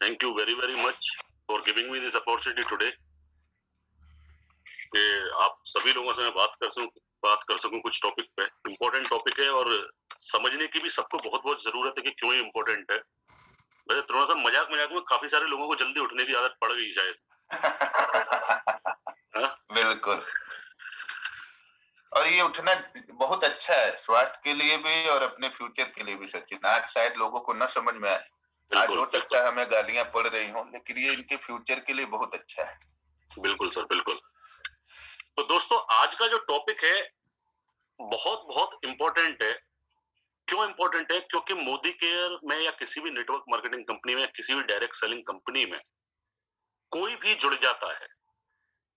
Thank you very very much for giving me this opportunity today कि आप सभी लोगों से मैं बात कर सकूं कुछ टॉपिक पे। इम्पोर्टेंट टॉपिक है और समझने की भी सबको बहुत बहुत जरूरत है कि क्यों ये इम्पोर्टेंट है। वैसे थोड़ा सा मजाक मजाक में काफी सारे लोगों को जल्दी उठने की आदत पड़ गई शायद। बिल्कुल। और ये उठना बहुत अच्छा है स्वास्थ्य के लिए भी और अपने फ्यूचर के लिए भी सचिन। आज शायद लोगों को न समझ में आए, आज हो सकता है हमें गालियां पड़ रही हों, लेकिन ये इनके फ्यूचर के लिए बहुत अच्छा है। बिल्कुल सर, बिल्कुल। तो दोस्तों आज का जो टॉपिक है बहुत बहुत इंपॉर्टेंट है। क्यों इंपॉर्टेंट है? क्योंकि मोदी केयर में या किसी भी नेटवर्क मार्केटिंग कंपनी में, किसी भी डायरेक्ट सेलिंग कंपनी में कोई भी जुड़ जाता है,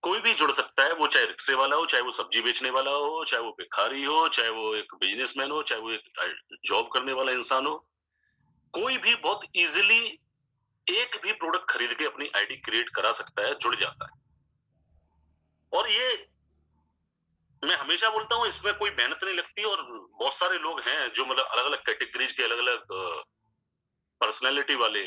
कोई भी जुड़ सकता है। वो चाहे रिक्शे वाला हो, चाहे वो सब्जी बेचने वाला हो, चाहे वो भिखारी हो, चाहे वो एक बिजनेसमैन हो, चाहे वो एक जॉब करने वाला इंसान हो, कोई भी बहुत इजीली एक भी प्रोडक्ट खरीद के अपनी आईडी क्रिएट करा सकता है, जुड़ जाता है। और ये मैं हमेशा बोलता हूँ, इसमें कोई मेहनत नहीं लगती और बहुत सारे लोग हैं जो मतलब अलग अलग कैटेगरीज के, अलग अलग पर्सनैलिटी वाले,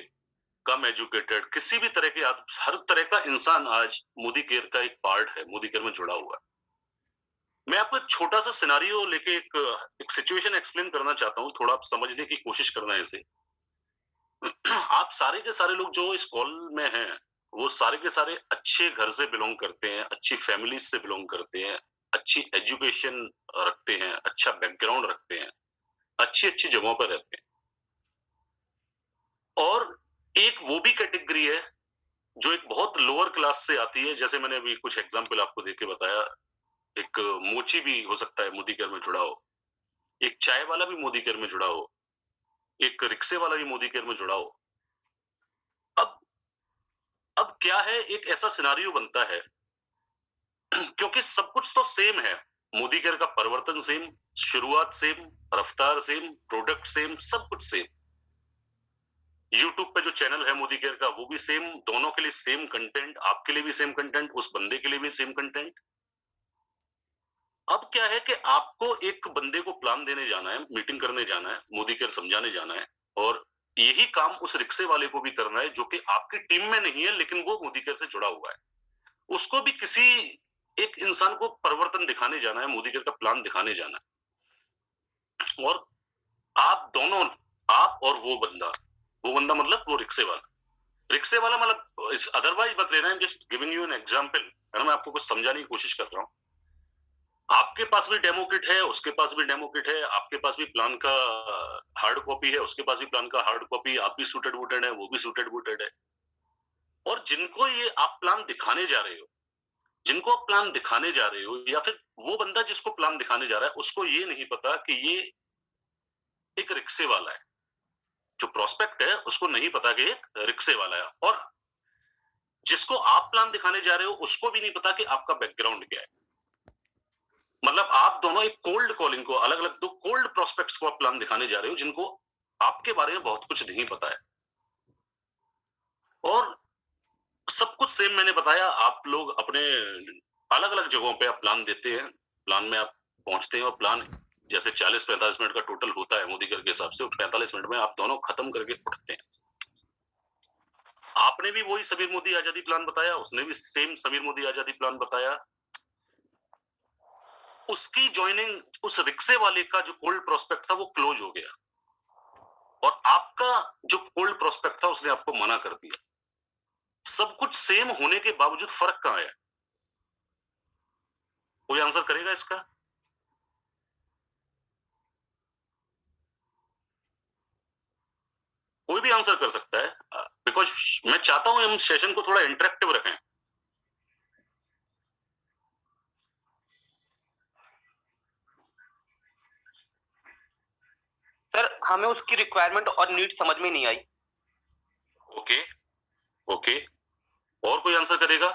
कम एजुकेटेड, किसी भी तरह के, हर तरह का इंसान आज मोदी केयर का एक पार्ट है, मोदी केयर में जुड़ा हुआ है। मैं आपको एक छोटा सा सिनारियो लेके एक सिचुएशन एक्सप्लेन करना चाहता हूँ, थोड़ा आप समझने की कोशिश करना है इसे। आप सारे के सारे लोग जो इस कॉल में हैं, वो सारे के सारे अच्छे घर से बिलोंग करते हैं, अच्छी फैमिली से बिलोंग करते हैं, अच्छी एजुकेशन रखते हैं, अच्छा बैकग्राउंड रखते हैं, अच्छी अच्छी जगहों पर रहते हैं। और एक वो भी कैटेगरी है जो एक बहुत लोअर क्लास से आती है, जैसे मैंने अभी कुछ एग्जांपल आपको देके बताया। एक मोची भी हो सकता है मोदी केयर में जुड़ा हो, एक चाय वाला भी मोदी केयर में जुड़ा हो, एक रिक्शे वाला भी मोदी केयर में जुड़ा हो। अब अब क्या है, एक ऐसा सिनारियो बनता है क्योंकि सब कुछ तो सेम है। मोदी केयर का परिवर्तन सेम, शुरुआत सेम, रफ्तार सेम, प्रोडक्ट सेम, सब कुछ सेम। यूट्यूब पे जो चैनल है मोदी केयर का वो भी सेम, दोनों के लिए सेम कंटेंट, आपके लिए भी सेम कंटेंट, उस बंदे के लिए भी सेम कंटेंट। अब क्या है कि आपको एक बंदे को प्लान देने जाना है, मीटिंग करने जाना है, मोदी केयर समझाने जाना है, और यही काम उस रिक्शे वाले को भी करना है जो कि आपकी टीम में नहीं है लेकिन वो मोदी केयर से जुड़ा हुआ है। उसको भी किसी एक इंसान को परिवर्तन दिखाने जाना है, मोदी केयर का प्लान दिखाने जाना है। और आप दोनों, आप और वो बंदा मतलब वो रिक्शे वाला मतलब इस अदरवाइज मत लेना, just giving you an example है ना। मैं आपको कुछ समझाने की कोशिश कर रहा हूँ। आपके पास भी डेमो किट है, उसके पास भी डेमो किट है, आपके पास भी प्लान का हार्ड कॉपी है, उसके पास भी प्लान का हार्ड कॉपी, आप भी सूटेड बूटेड है, वो भी सूटेड बूटेड है। और जिनको ये आप प्लान दिखाने जा रहे हो, जिनको आप प्लान दिखाने जा रहे हो, या फिर वो बंदा जिसको प्लान दिखाने जा रहा है, उसको ये नहीं पता कि ये एक रिक्शे वाला है। जो प्रोस्पेक्ट है उसको नहीं पता कि एक रिक्शे वाला है, और जिसको आप प्लान दिखाने जा रहे हो उसको भी नहीं पता कि आपका बैकग्राउंड क्या है। मतलब आप दोनों एक कोल्ड कॉलिंग को, अलग अलग दो कोल्ड प्रोस्पेक्ट्स को आप प्लान दिखाने जा रहे हो जिनको आपके बारे में बहुत कुछ नहीं पता है। और सब कुछ सेम मैंने बताया, आप लोग अपने अलग अलग जगहों पे आप प्लान देते हैं, प्लान में आप पहुंचते हैं, और प्लान जैसे 40-45 मिनट का टोटल होता है मोदी केयर के हिसाब से, 45 मिनट में आप दोनों खत्म करके उठते हैं। आपने भी वही समीर मोदी आजादी प्लान बताया, उसने भी सेम समीर मोदी आजादी प्लान बताया। उसकी ज्वाइनिंग उस रिक्शे वाले का जो कोल्ड प्रोस्पेक्ट था वो क्लोज हो गया, और आपका जो कोल्ड प्रोस्पेक्ट था उसने आपको मना कर दिया। सब कुछ सेम होने के बावजूद फर्क कहां है? कोई आंसर करेगा इसका? कोई भी आंसर कर सकता है, बिकॉज मैं चाहता हूं हम सेशन को थोड़ा इंटरेक्टिव रखें। सर हमें उसकी रिक्वायरमेंट और नीड समझ में नहीं आई। ओके ओके, और कोई आंसर करेगा?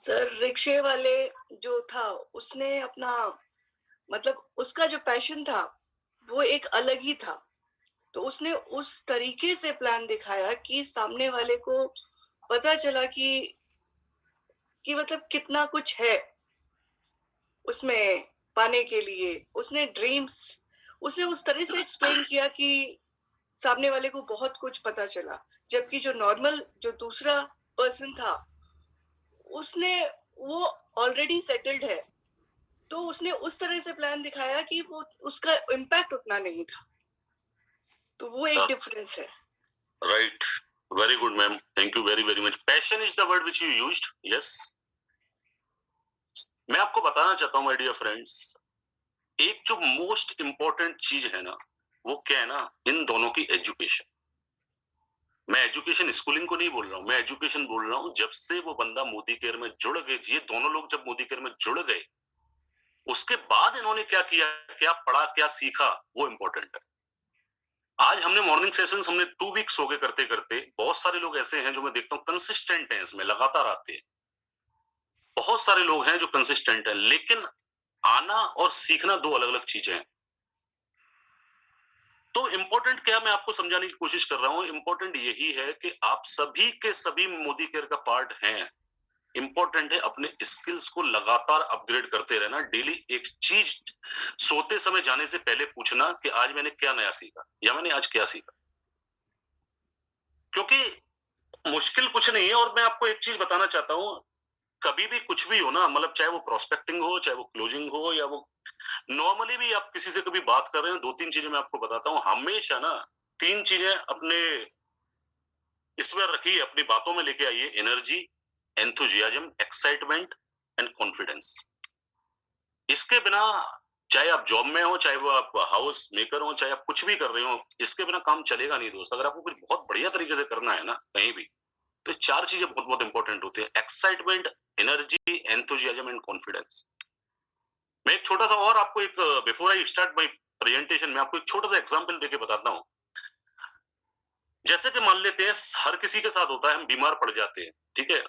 सर रिक्शे वाले जो था उसने अपना मतलब उसका जो पैशन था वो एक अलग ही था, तो उसने उस तरीके से प्लान दिखाया कि सामने वाले को पता चला कि मतलब कितना कुछ है उसमें पाने के लिए। उसने ड्रीम्स उसने उस तरह से एक्सप्लेन किया कि सामने वाले को बहुत कुछ पता चला, जबकि जो नॉर्मल जो दूसरा पर्सन था उसने वो ऑलरेडी सेटल्ड है, तो उसने उस तरह से प्लान दिखाया कि वो उसका इम्पैक्ट उतना नहीं था, तो वो एक डिफरेंस है। Right, very good ma'am, thank you very very much. Passion is the word which you used, yes. मैं आपको बताना चाहता हूं माय डियर फ्रेंड्स, एक जो मोस्ट इंपॉर्टेंट चीज है ना, वो क्या है ना, इन दोनों की एजुकेशन। मैं एजुकेशन स्कूलिंग को नहीं बोल रहा हूं, मैं एजुकेशन बोल रहा हूं। जब से वो बंदा मोदी केयर में जुड़ गए, ये दोनों लोग जब मोदी केयर में जुड़ गए, उसके बाद इन्होंने क्या किया, क्या पढ़ा, क्या सीखा, वो इंपॉर्टेंट है। आज हमने मॉर्निंग सेशंस हमने 2 वीक्स हो गए करते करते। बहुत सारे लोग ऐसे हैं जो मैं देखता हूं कंसिस्टेंट हैं, इसमें लगातार आते हैं। बहुत सारे लोग हैं जो कंसिस्टेंट हैं, लेकिन आना और सीखना दो अलग अलग चीजें हैं। तो इंपॉर्टेंट क्या, मैं आपको समझाने की कोशिश कर रहा हूं, इंपॉर्टेंट यही है कि आप सभी के सभी मोदी केयर का पार्ट हैं। इंपॉर्टेंट है अपने स्किल्स को लगातार अपग्रेड करते रहना। डेली एक चीज सोते समय जाने से पहले पूछना कि आज मैंने क्या नया सीखा या मैंने आज क्या सीखा, क्योंकि मुश्किल कुछ नहीं है। और मैं आपको एक चीज बताना चाहता हूं, कभी भी कुछ भी हो ना, मतलब चाहे वो प्रोस्पेक्टिंग हो, चाहे वो क्लोजिंग हो, या वो नॉर्मली भी आप किसी से कभी बात कर रहे हैं, 2-3 चीजें मैं आपको बताता हूं। हमेशा ना 3 चीजें अपने इसमें रखिए, अपनी बातों में लेके आइए। Energy, enthusiasm, excitement and confidence. इसके बिना, चाहे आप जॉब में हो, चाहे वो आप हाउस मेकर हो, चाहे आप कुछ भी कर रहे हो, इसके बिना काम चलेगा नहीं दोस्त। अगर आपको कुछ बहुत बढ़िया तरीके से करना है ना कहीं भी, तो 4 चीजें बहुत बहुत इंपॉर्टेंट होती है। Excitement, energy, enthusiasm and confidence. मैं एक छोटा सा और आपको एक, before I start my presentation, में आपको एक छोटा सा एग्जांपल देके बताता हूं। जैसे कि मान लेते हैं, हर किसी के साथ होता है, हम बीमार पड़ जाते हैं, ठीक है।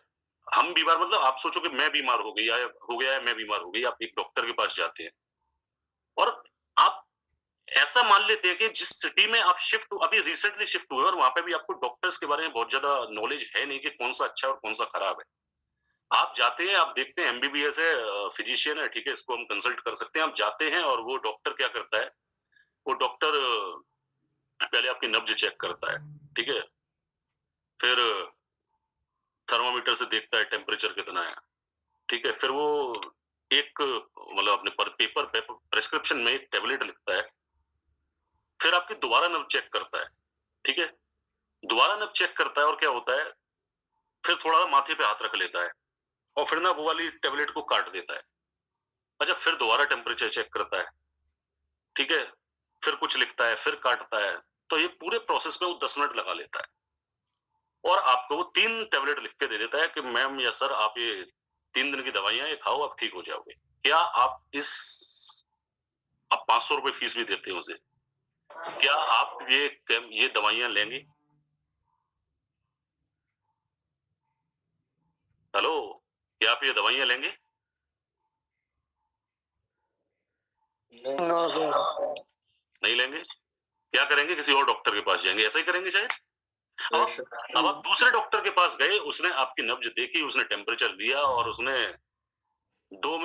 हम बीमार, मतलब आप सोचो कि मैं बीमार हो गया है, मैं बीमार हो गई, आप एक डॉक्टर के पास जाते हैं, और आप ऐसा मान लेते हैं कि जिस सिटी में आप अभी रिसेंटली शिफ्ट हुए, और वहां पे भी आपको डॉक्टर्स के बारे में बहुत ज्यादा नॉलेज है नहीं कि कौन सा अच्छा है और कौन सा खराब है। आप जाते हैं, आप देखते हैं एमबीबीएस है, फिजिशियन है, ठीक है, इसको हम कंसल्ट कर सकते हैं। आप जाते हैं और वो डॉक्टर क्या करता है, वो डॉक्टर पहले आपकी नब्ज चेक करता है, ठीक है, फिर थर्मामीटर से देखता है टेम्परेचर कितना है, ठीक है, फिर वो एक, मतलब अपने पेपर प्रेस्क्रिप्शन में एक टेबलेट लिखता है, फिर आपकी दोबारा नब्ज चेक करता है, ठीक है, दोबारा नब्ज चेक करता है, और क्या होता है, फिर थोड़ा माथे पे हाथ रख लेता है, और फिर ना वो वाली टेबलेट को काट देता है। अच्छा, फिर दोबारा टेम्परेचर चेक करता है, ठीक है, फिर कुछ लिखता है, फिर काटता है। तो ये पूरे प्रोसेस में वो 10 मिनट लगा लेता है, और आपको वो 3 टेबलेट लिख के दे देता है कि मैम या सर, आप ये 3 दिन की दवाइयां ये खाओ, आप ठीक हो जाओगे। क्या आप 500 रुपए फीस भी देते हैं उसे, क्या आप ये दवाइयां लेंगे? हेलो, क्या आप ये दवाइयां लेंगे? नहीं लेंगे? क्या करेंगे? किसी और डॉक्टर के पास जाएंगे, ऐसा ही करेंगे शायद। अब आप दूसरे डॉक्टर के पास गए, उसने आपकी नब्ज देखी, उसने टेम्परेचर दिया, और उसने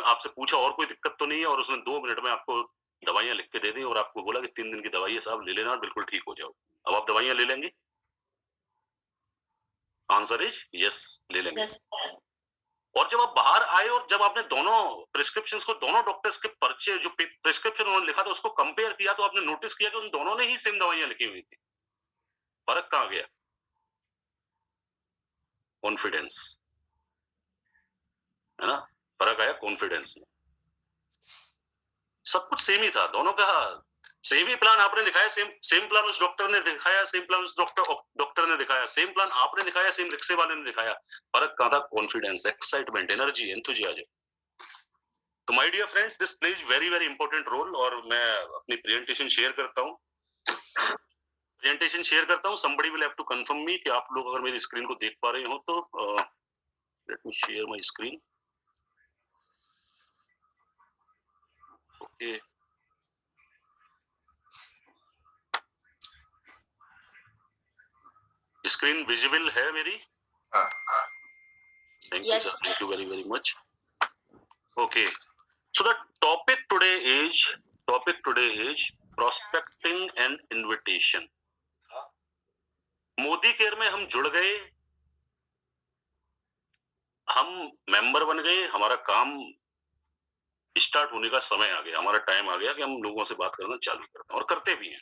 आपसे पूछा और कोई दिक्कत तो नहीं है, और उसने 2 मिनट में आपको दवाइयां लिख के दे दी, और आपको बोला कि 3 दिन की दवाई है साहब, ले लेना, बिल्कुल ठीक हो जाओ। अब आप दवाइयां ले लेंगे? आंसर इज यस, ले लेंगे। Yes. और जब आप बाहर आए, और जब आपने दोनों प्रिस्क्रिप्शंस को, दोनों डॉक्टर्स के पर्चे, जो प्रिस्क्रिप्शन उन्होंने लिखा था, उसको कंपेयर किया, तो आपने नोटिस किया कि उन दोनों ने ही सेम दवाइयां लिखी हुई थी। फर्क कहां गया? कॉन्फिडेंस, है ना, फर्क आया कॉन्फिडेंस में। सब कुछ सेम ही था, दोनों का सेम ही प्लान आपने दिखाया, सेम प्लान उस डॉक्टर ने दिखाया, सेम प्लान उस डॉक्टर ने दिखाया, सेम प्लान आपने दिखाया, सेम रिक्शे वाले ने दिखाया। फर्क कहां था? Confidence, excitement, energy, enthusiasm. तो my dear friends, this plays very very important role. और मैं अपनी प्रेजेंटेशन शेयर करता हूं, somebody will have to confirm me कि आप लोग अगर मेरी स्क्रीन को देख पा रहे हो तो let me share my screen. Okay, screen visible है मेरी? Thank you Yes. Sir, thank you very very much. Okay, so the topic today is prospecting and invitation. Modi care में हम जुड़ गए, हम मेंबर बन गए, हमारा काम स्टार्ट होने का समय आ गया, हमारा टाइम आ गया कि हम लोगों से बात करना चालू करते हैं और करते भी हैं।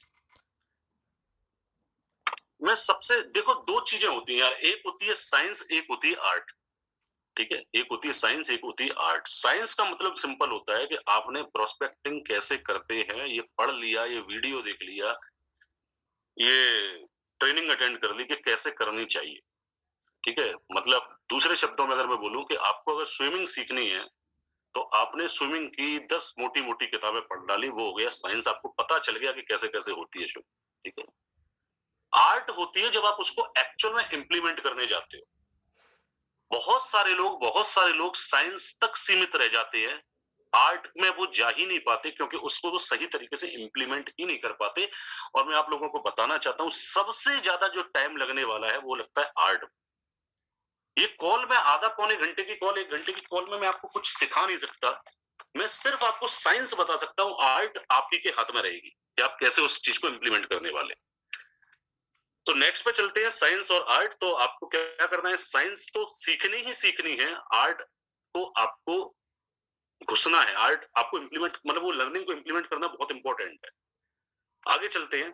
मैं सबसे देखो, दो चीजें होती हैं यार, एक होती है साइंस, एक होती है आर्ट। ठीक है, एक होती है साइंस, एक होती है आर्ट। साइंस का मतलब सिंपल होता है कि आपने प्रोस्पेक्टिंग कैसे करते हैं ये पढ़ लिया, ये वीडियो देख लिया, ये ट्रेनिंग अटेंड कर ली कि कैसे करनी चाहिए। ठीक है, मतलब दूसरे शब्दों में अगर मैं बोलूं कि आपको अगर स्विमिंग सीखनी है तो आपने स्विमिंग की 10 मोटी मोटी किताबें पढ़ डाली, वो हो गया साइंस, आपको पता चल गया कि कैसे कैसे होती है स्विमिंग। ठीक है, आर्ट होती है जब आप उसको एक्चुअल में इंप्लीमेंट करने जाते हो। बहुत सारे लोग साइंस तक सीमित रह जाते हैं, आर्ट में वो जा ही नहीं पाते क्योंकि उसको वो सही तरीके से इंप्लीमेंट ही नहीं कर पाते। और मैं आप लोगों को बताना चाहता हूं, सबसे ज्यादा जो टाइम लगने वाला है वो लगता है आर्ट। ये कॉल में आधा पौने घंटे की कॉल, 1 घंटे की कॉल में मैं आपको कुछ सिखा नहीं सकता, मैं सिर्फ आपको साइंस बता सकता हूं। आर्ट आप ही के हाथ में रहेगी कि आप कैसे उस चीज को इंप्लीमेंट करने वाले। तो नेक्स्ट पे चलते हैं, साइंस और आर्ट। तो आपको क्या करना है, साइंस तो सीखनी ही सीखनी है, आर्ट को आपको घुसना है, आर्ट आपको इंप्लीमेंट, मतलब वो लर्निंग को इंप्लीमेंट करना बहुत इंपॉर्टेंट है। आगे चलते हैं।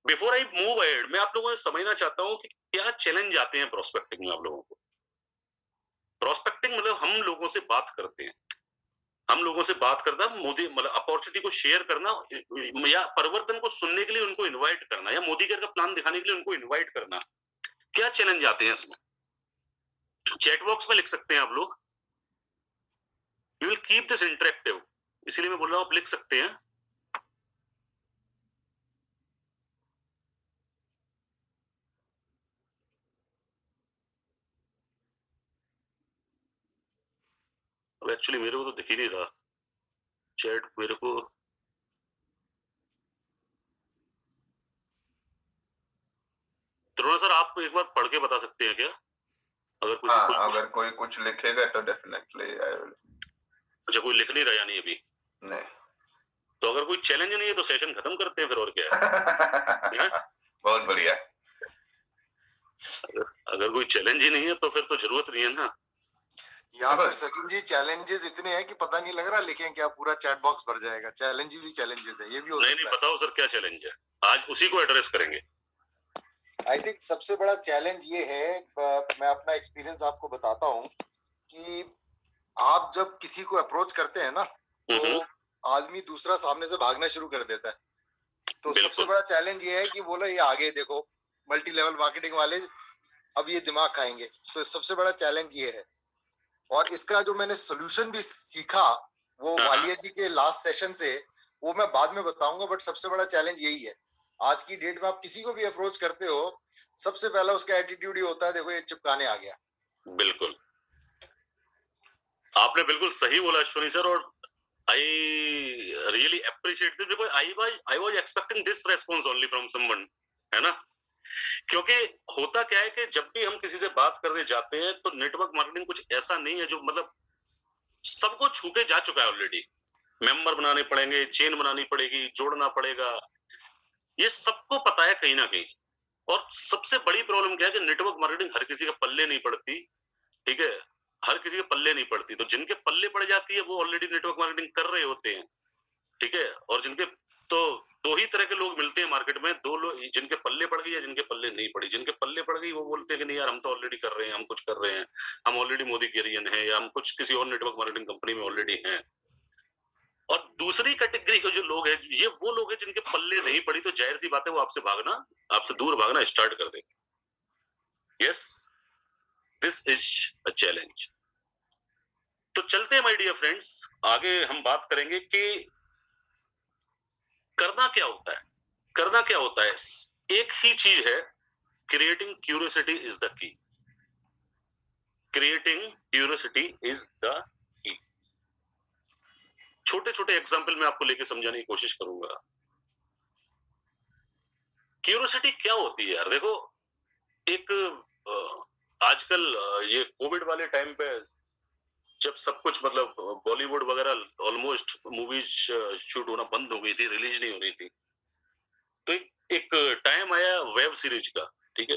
बिफोर आई मूव अहेड, मैं आप लोगों से समझना चाहता हूं कि क्या चैलेंज आते हैं प्रोस्पेक्टिंग में आप लोगों को। प्रोस्पेक्टिंग मतलब हम लोगों से बात करते हैं, हम लोगों से बात करना, मोदी मतलब अपॉर्चुनिटी को शेयर करना या परिवर्तन को सुनने के लिए उनको इनवाइट करना या मोदी केयर का प्लान दिखाने के लिए उनको इनवाइट करना। क्या चैलेंज आते हैं इसमें, चैट बॉक्स में लिख सकते हैं आप लोग। We will keep this interactive, इसलिए मैं बोल रहा हूं आप लिख सकते हैं। अब एक्चुअली मेरे को तो दिख ही नहीं रहा चैट, मेरे को द्रोण सर आप एक बार पढ़ के बता सकते हैं क्या, अगर कुछ हाँ, अगर कोई कुछ लिखेगा तो डेफिनेटली आई विल। अच्छा, कोई लिख नहीं रहा यानी अभी नहीं तो अगर कोई चैलेंज नहीं है तो सेशन खत्म करते हैं फिर, और क्या है? बहुत बढ़िया। अगर कोई चैलेंज ही नहीं है तो फिर तो जरूरत नहीं है ना। यहाँ पर सचिन जी चैलेंजेस इतने हैं कि पता नहीं लग रहा लिखें क्या, पूरा चैट बॉक्स भर जाएगा। चैलेंजेस ही चैलेंजेस है, ये भी हो नहीं सकता है। बताओ सर क्या चैलेंज है, आज उसी को एड्रेस करेंगे। आई थिंक सबसे बड़ा चैलेंज ये है, मैं अपना एक्सपीरियंस आपको बताता हूँ कि आप जब किसी को अप्रोच करते हैं ना तो आदमी दूसरा सामने से भागना शुरू कर देता है। तो सबसे बड़ा चैलेंज ये है कि बोला ये आगे देखो मल्टी लेवल मार्केटिंग वाले अब ये दिमाग खाएंगे। तो सबसे बड़ा चैलेंज ये है, और इसका जो मैंने सोल्यूशन भी सीखा वो वालिया जी के लास्ट सेशन से, वो मैं बाद में बताऊंगा। बट सबसे बड़ा चैलेंज यही है, आज की डेट में आप किसी को भी अप्रोच करते हो, सबसे पहला उसका एटीट्यूड ये होता है देखो ये चिपकाने आ गया। बिल्कुल, आपने बिल्कुल सही बोला अश्विनी सर, और I really appreciate this because I was expecting this response only from someone, है ना। क्योंकि होता क्या है कि जब भी हम किसी से बात करने जाते हैं तो नेटवर्क मार्केटिंग कुछ ऐसा नहीं है जो मतलब सबको छू के जा चुका है ऑलरेडी। मेंबर बनाने पड़ेंगे, चेन बनानी पड़ेगी, जोड़ना पड़ेगा, ये सबको पता है कहीं ना कहीं। और सबसे बड़ी प्रॉब्लम क्या है कि नेटवर्क मार्केटिंग हर किसी के पल्ले नहीं पड़ती। ठीक है, हर किसी के पल्ले नहीं पड़ती, तो जिनके पल्ले पड़ जाती है वो ऑलरेडी नेटवर्क मार्केटिंग कर रहे होते हैं। ठीक है, और जिनके तो दो ही तरह के लोग मिलते हैं मार्केट में, दो लोग, जिनके पल्ले पड़ गई या जिनके पल्ले नहीं पड़ी। जिनके पल्ले पड़ गई वो बोलते हैं कि नहीं यार हम तो ऑलरेडी कर रहे हैं, हम कुछ कर रहे हैं, हम ऑलरेडी मोदी केरियन है या हम कुछ किसी और नेटवर्क मार्केटिंग कंपनी में ऑलरेडी हैं। और दूसरी कैटेगरी के जो लोग हैं, ये वो लोग हैं जिनके पल्ले नहीं पड़ी, तो जाहिर सी बात है वो आपसे दूर भागना स्टार्ट कर देंगे। Yes, this is a challenge. तो चलते हैं माय डियर फ्रेंड्स, आगे हम बात करेंगे कि करना क्या होता है। करना क्या होता है, एक ही चीज है, creating curiosity is the key. Creating curiosity is the key. छोटे छोटे एग्जाम्पल में आपको लेके समझाने की कोशिश करूंगा। क्यूरियोसिटी क्या होती है यार, देखो एक आजकल ये कोविड वाले टाइम पे जब सब कुछ मतलब बॉलीवुड वगैरह ऑलमोस्ट मूवीज शूट होना बंद हो गई थी, रिलीज नहीं हो रही थी, तो एक टाइम आया वेब सीरीज का। ठीक है,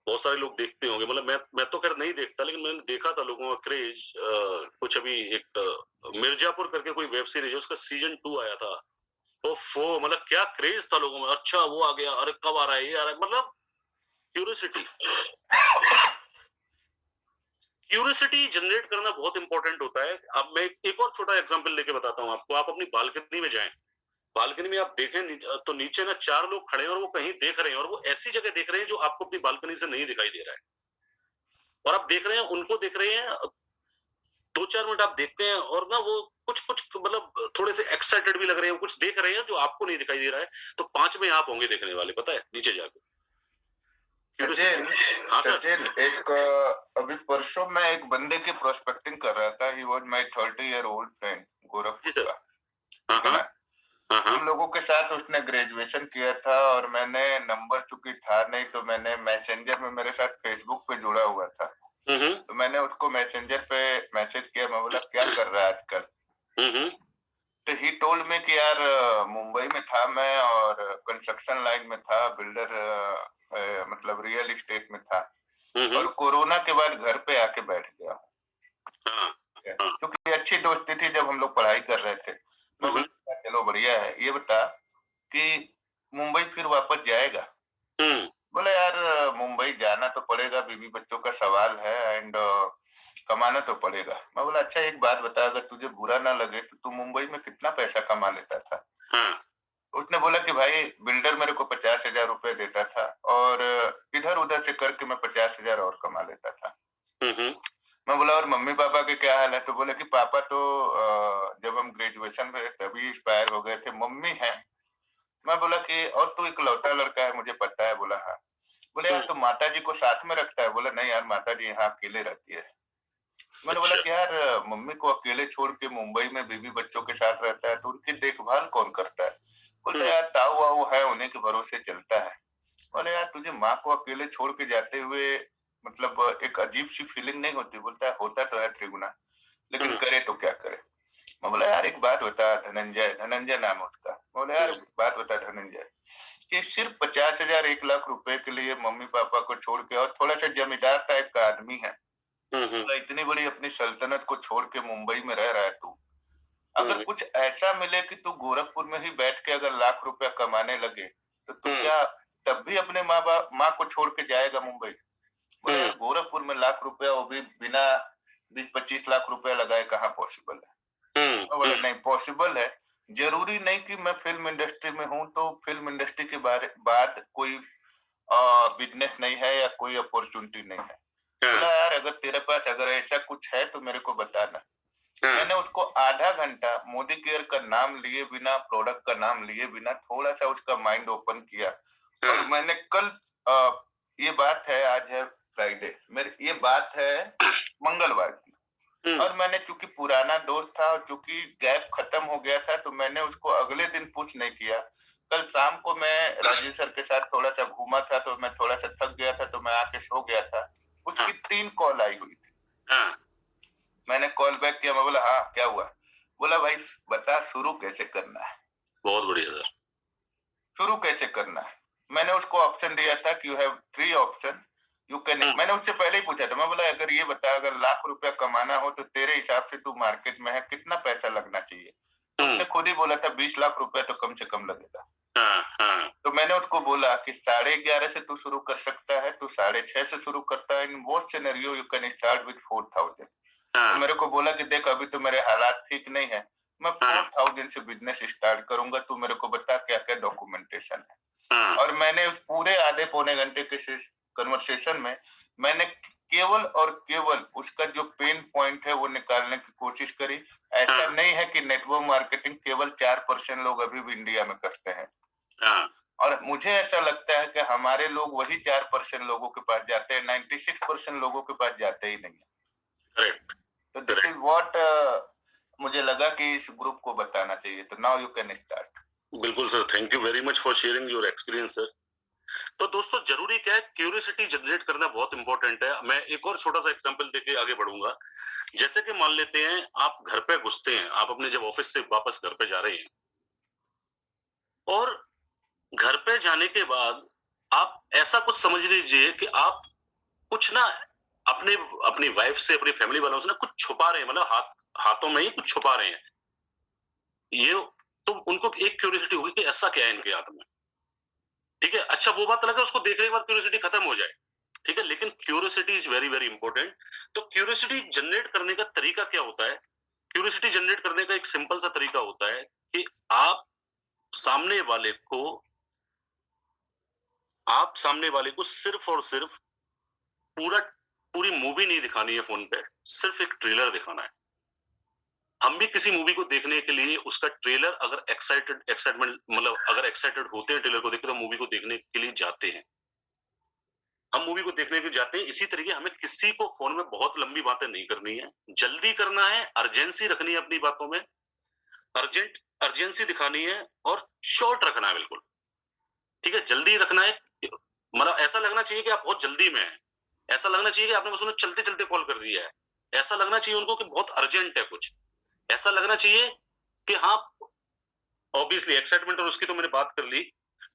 बहुत सारे लोग देखते होंगे, मतलब मैं तो खैर नहीं देखता, लेकिन मैंने देखा था लोगों का क्रेज। कुछ अभी एक मिर्जापुर करके कोई वेब सीरीज है, उसका सीजन 2 आया था, तो वो मतलब क्या क्रेज था लोगों में, अच्छा वो आ गया, अरे कब आ रहा है, ये आ रहा है, मतलब क्यूरियोसिटी क्यूरियोसिटी जनरेट करना बहुत इंपॉर्टेंट होता है। अब मैं एक और छोटा एग्जांपल लेके बताता हूँ आपको। आप अपनी बालकनी में जाएं, बालकनी में आप देखें तो नीचे ना 4 लोग खड़े हैं और वो कहीं देख रहे हैं, और वो ऐसी जगह देख रहे हैं जो आपको अपनी बालकनी से नहीं दिखाई दे रहा है, और आप देख रहे हैं, उनको देख रहे हैं, 2-4 मिनट आप देखते हैं, और ना वो कुछ कुछ मतलब थोड़े से एक्साइटेड भी लग रहे हैं, कुछ देख रहे हैं जो आपको नहीं दिखाई दे रहा है, तो 5 में आप होंगे देखने वाले, पता है, नीचे जाके। सचिन, हाँ सर। सचिन, एक अभी परसों मैं एक बंदे की प्रोस्पेक्टिंग कर रहा था। He was my 30-year-old friend, जी गोरखपुर सर। का, हाँ ठीक है हाँ ना। हाँ हाँ हम लोगों के साथ उसने ग्रेजुएशन किया था, और मैंने नंबर चूंकि था नहीं, तो मैंने मैसेंजर में, मेरे साथ फेसबुक पे जुड़ा हुआ था, तो मैंने उसको मैसेंजर पे मैसेज किया। मैं बोला क्या कर रहा है आजकल। तो ही टोल्ड में कि यार मुंबई में था मैं, और कंस्ट्रक्शन लाइन में था, बिल्डर, मतलब रियल एस्टेट में था, और कोरोना के बाद घर पे आके बैठ गया हूँ, हाँ क्योंकि अच्छी दोस्ती थी जब हम लोग पढ़ाई कर रहे थे। मैं बोला चलो बढ़िया है, ये बता कि मुंबई फिर वापस जाएगा। बोला यार मुंबई जाना तो पड़ेगा, बीवी बच्चों का सवाल है, एंड कमाना तो पड़ेगा। मैं बोला अच्छा एक बात बता, अगर तुझे बुरा ना लगे तो तू मुंबई में कितना पैसा कमा लेता था। उसने बोला कि भाई बिल्डर मेरे को 50,000 रुपए देता था, और इधर उधर से करके मैं 50,000 और कमा लेता था। मैं बोला और मम्मी पापा के क्या हाल है। तो बोले कि पापा तो जब हम ग्रेजुएशन में तभी एक्सपायर हो गए थे, मम्मी है। मैं बोला कि और तू इकलौता लड़का है, मुझे पता है। बोला हाँ। बोले यार तू माता जी को साथ में रखता है। बोला नहीं यार, माता जी यहाँ अकेले रहती है। मैंने बोला कि यार मम्मी को अकेले छोड़ के मुंबई में बीवी बच्चों के साथ रहता है, तो उनकी देखभाल कौन करता है। बोलते यार ताऊ वाऊ है, उन्हीं के भरोसे चलता है। बोले यार तुझे माँ को अकेले छोड़ के जाते हुए मतलब एक अजीब सी फीलिंग नहीं होती। बोलता है होता तो है त्रिगुना, लेकिन करे तो क्या करे। मैं बोला यार एक बात बता धनंजय, धनंजय नाम है उसका। बोले यार बात बता धनंजय, कि सिर्फ 50,000 1 लाख रुपए के लिए मम्मी पापा को छोड़ के, और थोड़ा सा जमींदार टाइप का आदमी है, बोला इतनी बड़ी अपनी सल्तनत को छोड़ के मुंबई में रह रहा है तू। अगर कुछ ऐसा मिले कि तू गोरखपुर में ही बैठ के अगर लाख रुपया कमाने लगे, तो तू क्या तब भी अपने माँ को छोड़ के जाएगा मुंबई। बोले यार गोरखपुर में लाख रुपया, वो भी बिना 20-25 लाख रुपया लगाए, कहाँ पॉसिबल है। बोले नहीं पॉसिबल है। जरूरी नहीं कि मैं फिल्म इंडस्ट्री में हूँ तो फिल्म इंडस्ट्री के बाद कोई बिजनेस नहीं है या कोई अपॉर्चुनिटी नहीं है। बोला यार अगर तेरे पास अगर ऐसा कुछ है तो मेरे को बताना। मैंने उसको आधा घंटा मोदी केयर का नाम लिए बिना, प्रोडक्ट का नाम लिए बिना, थोड़ा सा उसका माइंड ओपन किया। और मैंने कल ये बात है, आज है फ्राइडे, मेरी ये बात है मंगलवार की, और मैंने चूंकि पुराना दोस्त था और चूंकि गैप खत्म हो गया था, तो मैंने उसको अगले दिन पूछ नहीं किया। कल शाम को मैं राजीव सर के साथ थोड़ा सा घूमा था, तो मैं थोड़ा सा थक गया था, तो मैं आके सो गया था। उसकी 3 कॉल आई हुई थी। मैंने कॉल बैक किया। मैं बोला हाँ क्या हुआ। बोला भाई बता शुरू कैसे करना है। बहुत बढ़िया सर। शुरू कैसे करना है। मैंने उसको ऑप्शन दिया था कि you have 3 option, you can. मैंने उससे पहले ही पूछा था। मैं बोला अगर ये बता, अगर लाख रुपया कमाना हो तो तेरे हिसाब से तू मार्केट में है, कितना पैसा लगना चाहिए। उसने खुद ही बोला था 20 लाख रुपया तो कम से कम लगेगा। तो मैंने उसको बोला कि 11.5 से तू शुरू कर सकता है, तू 6.5 से शुरू करता है, in most scenario you can start with 4,000। तो मेरे को बोला कि देख अभी तो मेरे हालात ठीक नहीं है, मैं 4,000 से बिजनेस स्टार्ट करूंगा, तू मेरे को बता क्या क्या डॉक्यूमेंटेशन है। और मैंने उस पूरे आधे पौने घंटे के कन्वर्सेशन में मैंने केवल और केवल उसका जो पेन पॉइंट है वो निकालने की कोशिश करी। ऐसा नहीं है कि नेटवर्क मार्केटिंग केवल 4% लोग अभी भी इंडिया में करते हैं, और मुझे ऐसा लगता है कि हमारे लोग वही 4% लोगों के पास जाते हैं, 96% लोगों के पास जाते ही नहीं है। तो दिस इज व्हाट मुझे लगा कि इस ग्रुप को बताना चाहिए। तो नाउ यू कैन स्टार्ट। बिल्कुल sir, thank you very much for sharing your experience sir. तो दोस्तों जरूरी क्या है, क्यूरियोसिटी जनरेट करना बहुत इंपॉर्टेंट है। मैं एक और छोटा सा एग्जांपल देके आगे बढ़ूंगा। जैसे कि मान लेते हैं आप घर पे घुसते हैं, आप अपने जब ऑफिस से वापस घर पे जा रहे हैं, और घर पे जाने के बाद आप ऐसा कुछ समझ लीजिए कि आप कुछ ना अपने अपनी वाइफ से, अपनी फैमिली वालों से ना कुछ छुपा रहे हैं, मतलब हाथों में ही कुछ छुपा रहे हैं। ये तो उनको एक क्यूरियोसिटी होगी कि ऐसा क्या है इनके हाथ में, ठीक है। अच्छा, वो बात अलग है, उसको देखने के बाद क्यूरियोसिटी खत्म हो जाए, ठीक है, लेकिन curiosity is very very important. तो क्यूरियोसिटी जनरेट करने का तरीका क्या होता है? क्यूरियोसिटी जनरेट करने का एक सिंपल सा तरीका होता है कि सामने वाले को आप सामने वाले को सिर्फ और सिर्फ पूरी मूवी नहीं दिखानी है फोन पे, सिर्फ एक ट्रेलर दिखाना है। हम भी किसी मूवी को देखने के लिए उसका ट्रेलर अगर एक्साइटमेंट मतलब अगर एक्साइटेड होते हैं ट्रेलर को देख के, तो मूवी को देखने के लिए जाते हैं। हम मूवी को देखने के लिए जाते हैं। इसी तरीके हमें किसी को फोन में बहुत लंबी बातें नहीं करनी है, जल्दी करना है, अर्जेंसी रखनी है अपनी बातों में, अर्जेंसी दिखानी है और शॉर्ट रखना है, बिल्कुल ठीक है। जल्दी रखना है, मतलब ऐसा लगना चाहिए कि आप बहुत जल्दी में हैं, ऐसा लगना चाहिए कि आपने बस उन्हें चलते चलते कॉल कर दिया है, ऐसा लगना चाहिए उनको कि बहुत अर्जेंट है कुछ, ऐसा लगना चाहिए कि हाँ, ऑब्वियसली एक्साइटमेंट और उसकी तो मैंने बात कर ली,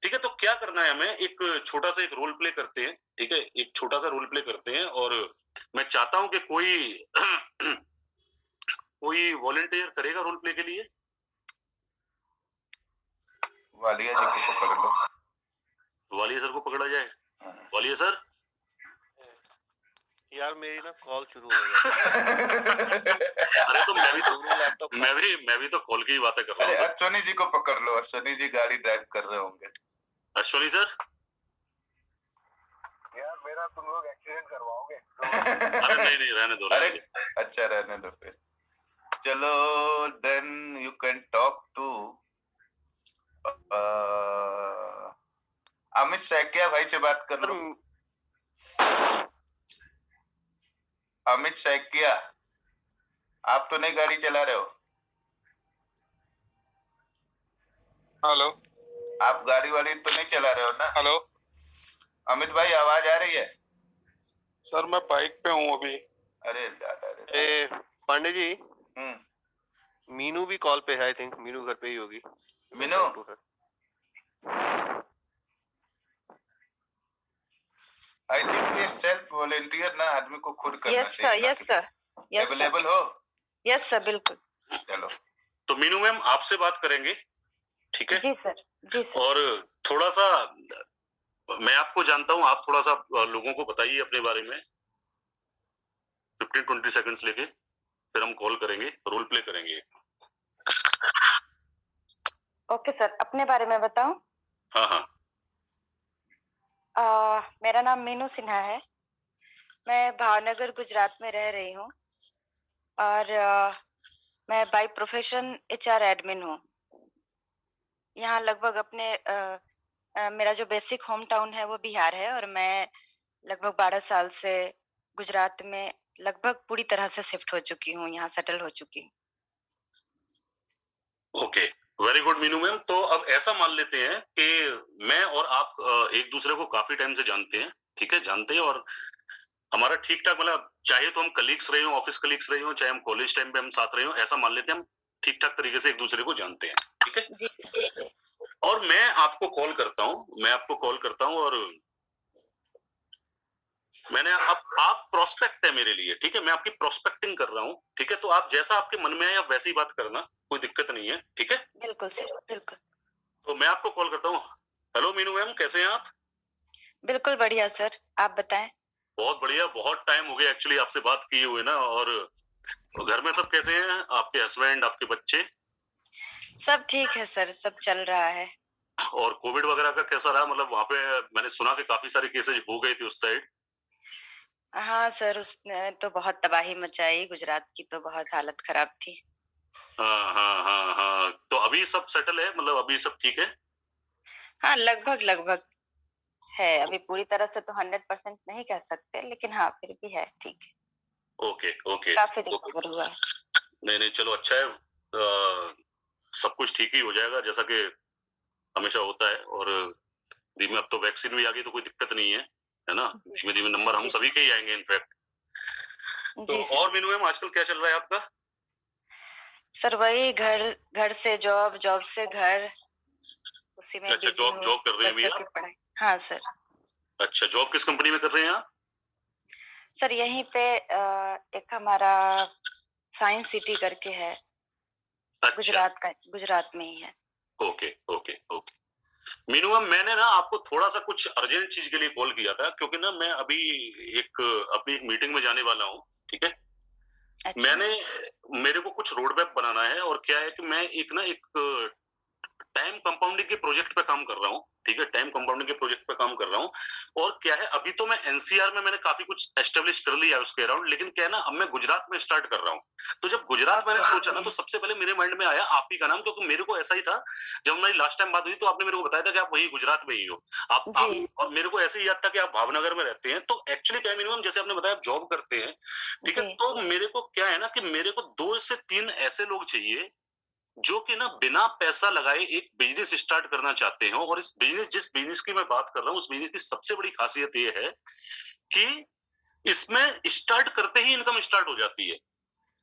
ठीक है। तो क्या करना है हमें, एक छोटा सा एक रोल प्ले करते हैं, ठीक है, एक छोटा सा रोल प्ले करते हैं। और मैं चाहता हूं कि कोई वॉलंटियर करेगा रोल प्ले के लिए। वालिया जी को पकड़ लो। वालिया सर को पकड़ा जाए। हाँ। वालिया सर, यार मेरी ना कॉल शुरू हो गई। अरे तो लैपटॉप मैं भी तो कॉल की ही बातें कर रहा अरे हूँ। अश्वनी जी को पकड़ लो, अश्वनी जी गाड़ी ड्राइव कर रहे होंगे। अश्वनी सर, यार मेरा तुम लोग एक्सीडेंट करवाओगे। अरे नहीं रहने दो, अरे रहने दो। अच्छा, रहने दो फिर। चलो then you can talk to Amit Saikia भाई से बात कर लो। अमित सैकिया, आप तो नहीं गाड़ी चला रहे हो? हेलो, आप गाड़ी वाली तो नहीं चला रहे हो ना? हेलो अमित भाई, आवाज आ रही है? सर, मैं बाइक पे हूँ अभी। अरे दादा रे। ए पांडे जी, हम्म। मीनू भी कॉल पे है, आई थिंक मीनू घर पे ही होगी। मीनू, आई थिंक ये सेल्फ वॉलेंटियर ना आदमी को खुद करना चाहिए। यस सर, अवेलेबल हो? यस सर, बिल्कुल। चलो। तो मीनू मैम आपसे बात करेंगे, ठीक है। जी सर, जी सर। और थोड़ा सा मैं आपको जानता हूँ, आप थोड़ा सा लोगों को बताइए अपने बारे में, 15-20 सेकंड्स लेके, फिर हम कॉल करेंगे, रोल प्ले करेंगे। ओके सर, अपने बारे में बताऊं? हाँ। मेरा नाम मीनू सिन्हा है। मैं भावनगर गुजरात में रह रही हूँ और मैं बाय प्रोफेशन एचआर एडमिन हूँ। यहाँ लगभग मेरा जो बेसिक होम टाउन है वो बिहार है और मैं लगभग 12 साल से गुजरात में लगभग पूरी तरह से शिफ्ट हो चुकी हूँ, यहाँ सेटल हो चुकी हूँ। Okay, very good Meenu ma'am. तो अब ऐसा मान लेते हैं कि मैं और आप एक दूसरे को काफी टाइम से जानते हैं, ठीक है, जानते हैं, और हमारा ठीक ठाक, मतलब चाहे तो हम कलीग्स रहे हो, ऑफिस कलीग्स रहे हो, चाहे हम कॉलेज टाइम पे हम साथ रहे हो, ऐसा मान लेते हैं हम ठीक ठाक तरीके से एक दूसरे को जानते हैं, ठीक है। जी। और मैं आपको कॉल करता हूँ और मैंने आप प्रोस्पेक्ट है मेरे लिए, ठीक है, मैं आपकी प्रोस्पेक्टिंग कर रहा हूँ, ठीक है। तो आप जैसा आपके मन में आए आप वैसी बात करना, कोई दिक्कत नहीं है, ठीक है। बिल्कुल सर, बिल्कुल। तो मैं आपको कॉल करता हूँ। हेलो मीनू मैम, कैसे हैं आप? बिल्कुल बढ़िया सर, आप बताएं। बहुत बढ़िया, बहुत टाइम हो गया एक्चुअली आपसे बात किए हुए ना। और घर में सब कैसे हैं, आपके हस्बैंड, आपके बच्चे? सब ठीक है सर, सब चल रहा है। और कोविड वगैरह का कैसा रहा? मतलब वहां पे मैंने सुना कि काफी सारे केसेज हो गए थे उस साइड। हाँ सर, उसने तो बहुत तबाही मचाई, गुजरात की तो बहुत हालत खराब थी। हाँ। तो अभी सब सेटल है, मतलब अभी सब ठीक है? हाँ, लगभग है। अभी पूरी तरह से तो 100% नहीं कह सकते, लेकिन हाँ फिर भी है, ठीक है। ओके। काफी रिकवर हुआ है। नहीं, चलो अच्छा है। सब कुछ ठीक ही हो जाएगा, जैसा कि हमेशा होता है। और धीमे, अब तो वैक्सीन भी आ गई तो कोई दिक्कत नहीं है ना। धीमे नंबर हम सभी के ही आएंगे इनफैक्ट। तो और मीनू मैम, आजकल क्या चल रहा है आपका? सर वही घर से जॉब, जॉब से घर, उसी में अच्छा, बिजी हूँ। जॉब कर रहे हैं अभी आप? हाँ सर। अच्छा, जॉब किस कंपनी में कर रहे हैं आप? सर यहीं पे एक हमारा साइंस सिटी करके है, अच्छा, गुजरात में ही है। Okay okay okay. Meenu ma'am, मैंने ना आपको थोड़ा सा कुछ अर्जेंट चीज के लिए कॉल किया था, क्योंकि ना मैं अभी अपनी एक मीटिंग में जाने वाला हूँ, ठीक है। अच्छा, मेरे को कुछ रोड मैप बनाना है, और क्या है कि मैं एक टाइम कंपाउंडिंग के प्रोजेक्ट पे काम कर रहा हूँ, ठीक है। टाइम कंपाउंडिंग के प्रोजेक्ट पे काम कर रहा हूँ, और क्या है, अभी तो मैं एनसीआर में मैंने काफी कुछ एस्टेब्लिश कर लिया है उसके अराउंड, लेकिन क्या है ना, अब मैं गुजरात में स्टार्ट कर रहा हूँ। तो जब गुजरात मैंने सोचा ना, तो सबसे पहले मेरे माइंड में आया आप ही का नाम, क्योंकि मेरे को ऐसा ही था। जब हमारी लास्ट टाइम बात हुई तो आपने मेरे को बताया था कि आप वही गुजरात में ही हो। जी, और मेरे को ऐसे ही याद था कि आप भावनगर में रहते हैं। तो एक्चुअली क्या है मिनिमम, जैसे आपने बताया आप जॉब करते हैं, ठीक है। जी, तो मेरे को क्या है ना कि मेरे को 2 से 3 ऐसे लोग चाहिए जो कि ना बिना पैसा लगाए एक बिजनेस स्टार्ट करना चाहते हो। और जिस बिजनेस की मैं बात कर रहा हूँ, उस बिजनेस की सबसे बड़ी खासियत ये है कि इसमें स्टार्ट करते ही इनकम स्टार्ट हो जाती है,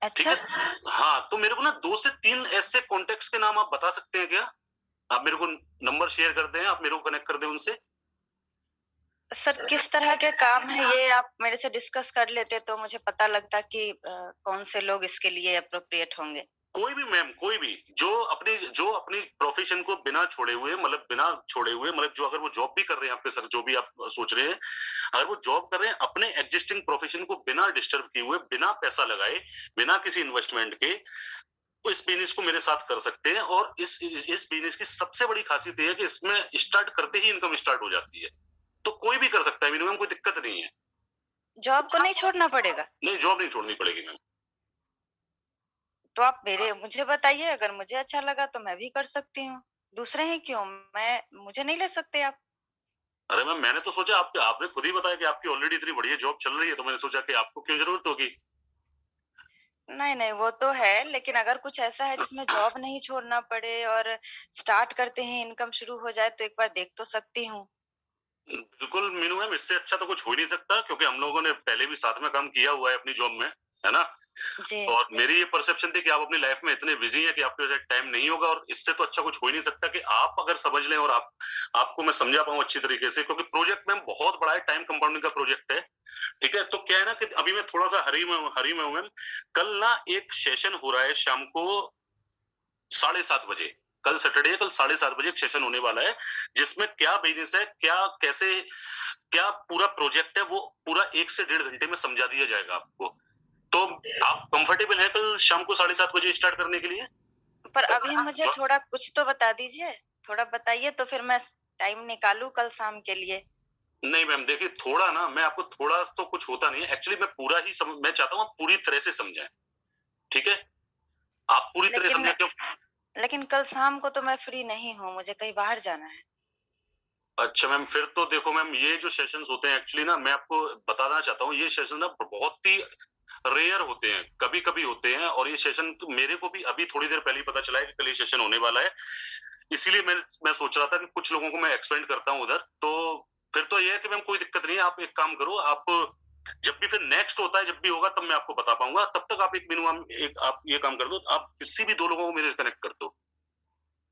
ठीक अच्छा। है। हाँ, तो मेरे को ना 2 से 3 ऐसे कॉन्टेक्ट्स के नाम आप बता सकते हैं क्या? आप मेरे को नंबर शेयर कर दें, आप मेरे को कनेक्ट कर दें उनसे। सर किस तरह के काम है ये आप मेरे से डिस्कस कर लेते तो मुझे पता लगता कि कौन से लोग इसके लिए अप्रोप्रिएट होंगे। कोई भी मैम, कोई भी जो अपनी प्रोफेशन को बिना छोड़े हुए, मतलब जो अगर वो जॉब भी कर रहे हैं आपके सर, जो भी आप सोच रहे हैं, अगर वो जॉब कर रहे हैं अपने एग्जिस्टिंग प्रोफेशन को बिना डिस्टर्ब किए हुए, बिना पैसा लगाए, बिना किसी इन्वेस्टमेंट के, तो इस बिजनेस को मेरे साथ कर सकते हैं। और इस बिजनेस की सबसे बड़ी खासियत ये है कि इसमें स्टार्ट करते ही इनकम स्टार्ट हो जाती है। तो कोई भी कर सकता है, मिनिमम कोई दिक्कत नहीं है। जॉब को नहीं छोड़ना पड़ेगा? नहीं, जॉब नहीं छोड़नी पड़ेगी मैम। तो आप मेरे मुझे बताइए, अगर मुझे अच्छा लगा तो मैं भी कर सकती हूँ। दूसरे हैं क्यों? मुझे नहीं ले सकते आप? अरे मैम, मैंने तो सोचा आपने खुद ही बताया कि आपकी ऑलरेडी इतनी बढ़िया जॉब चल रही है, तो मैंने सोचा कि आपको क्यों जरूरत होगी। नहीं, नहीं वो तो है, लेकिन अगर कुछ ऐसा है जिसमें जॉब नहीं छोड़ना पड़े और स्टार्ट करते ही इनकम शुरू हो जाए तो एक बार देख तो सकती हूँ। बिल्कुल मीनू मैम, इससे अच्छा तो कुछ हो ही नहीं सकता, क्योंकि हम लोगों ने पहले भी साथ में काम किया हुआ है अपनी जॉब में, है ना। जी, और मेरी ये परसेप्शन थी कि आप अपनी लाइफ में इतने बिजी हैं कि आपके पास टाइम नहीं होगा, और इससे तो अच्छा कुछ हो ही नहीं सकता कि आप अगर समझ लें और आपको मैं समझा पाऊं अच्छी तरीके से, क्योंकि प्रोजेक्ट मैम बहुत बड़ा है, टाइम कंपाउंडिंग का प्रोजेक्ट है, ठीक है। तो क्या है ना कि अभी मैं थोड़ा सा हरी में हूं मैम। कल ना एक सेशन हो रहा है शाम को 7:30 बजे। कल सैटरडे है, कल 7:30 बजे एक सेशन होने वाला है, जिसमें क्या बिजनेस है, क्या पूरा प्रोजेक्ट है, वो पूरा 1 से 1.5 घंटे में समझा दिया जाएगा आपको। तो आप कंफर्टेबल है कल शाम को 7:30 बजे स्टार्ट करने के लिए? पर अभी मुझे थोड़ा कुछ तो बता दीजिए। थोड़ा बताइए तो फिर मैं टाइम निकालूँ कल शाम के लिए। नहीं मैम, देखिए थोड़ा ना, मैं आपको थोड़ा तो कुछ होता नहीं है एक्चुअली। मैं चाहता हूँ आप पूरी तरह से समझें, ठीक है। आप पूरी तरह लेकिन समझें क्यों? लेकिन कल शाम को तो मैं फ्री नहीं हूँ, मुझे कहीं बाहर जाना है। अच्छा मैम, फिर तो देखो मैम, ये जो सेशंस होते हैं एक्चुअली ना, मैं आपको बताना चाहता हूँ, ये सेशन ना बहुत ही रेयर होते हैं, कभी कभी होते हैं। और ये सेशन तो मेरे को भी अभी थोड़ी देर पहले ही पता चला है कि कल ये सेशन होने वाला है। इसीलिए मैं सोच रहा था कि कुछ लोगों को मैं एक्सप्लेन करता हूँ उधर। तो फिर तो ये है कि मैम कोई दिक्कत नहीं है, आप एक काम करो, आप जब भी फिर नेक्स्ट होता है, जब भी होगा तब मैं आपको बता पाऊंगा। तब तक आप आप ये काम कर दो, आप किसी भी 2 लोगों को मेरे से कनेक्ट कर दो।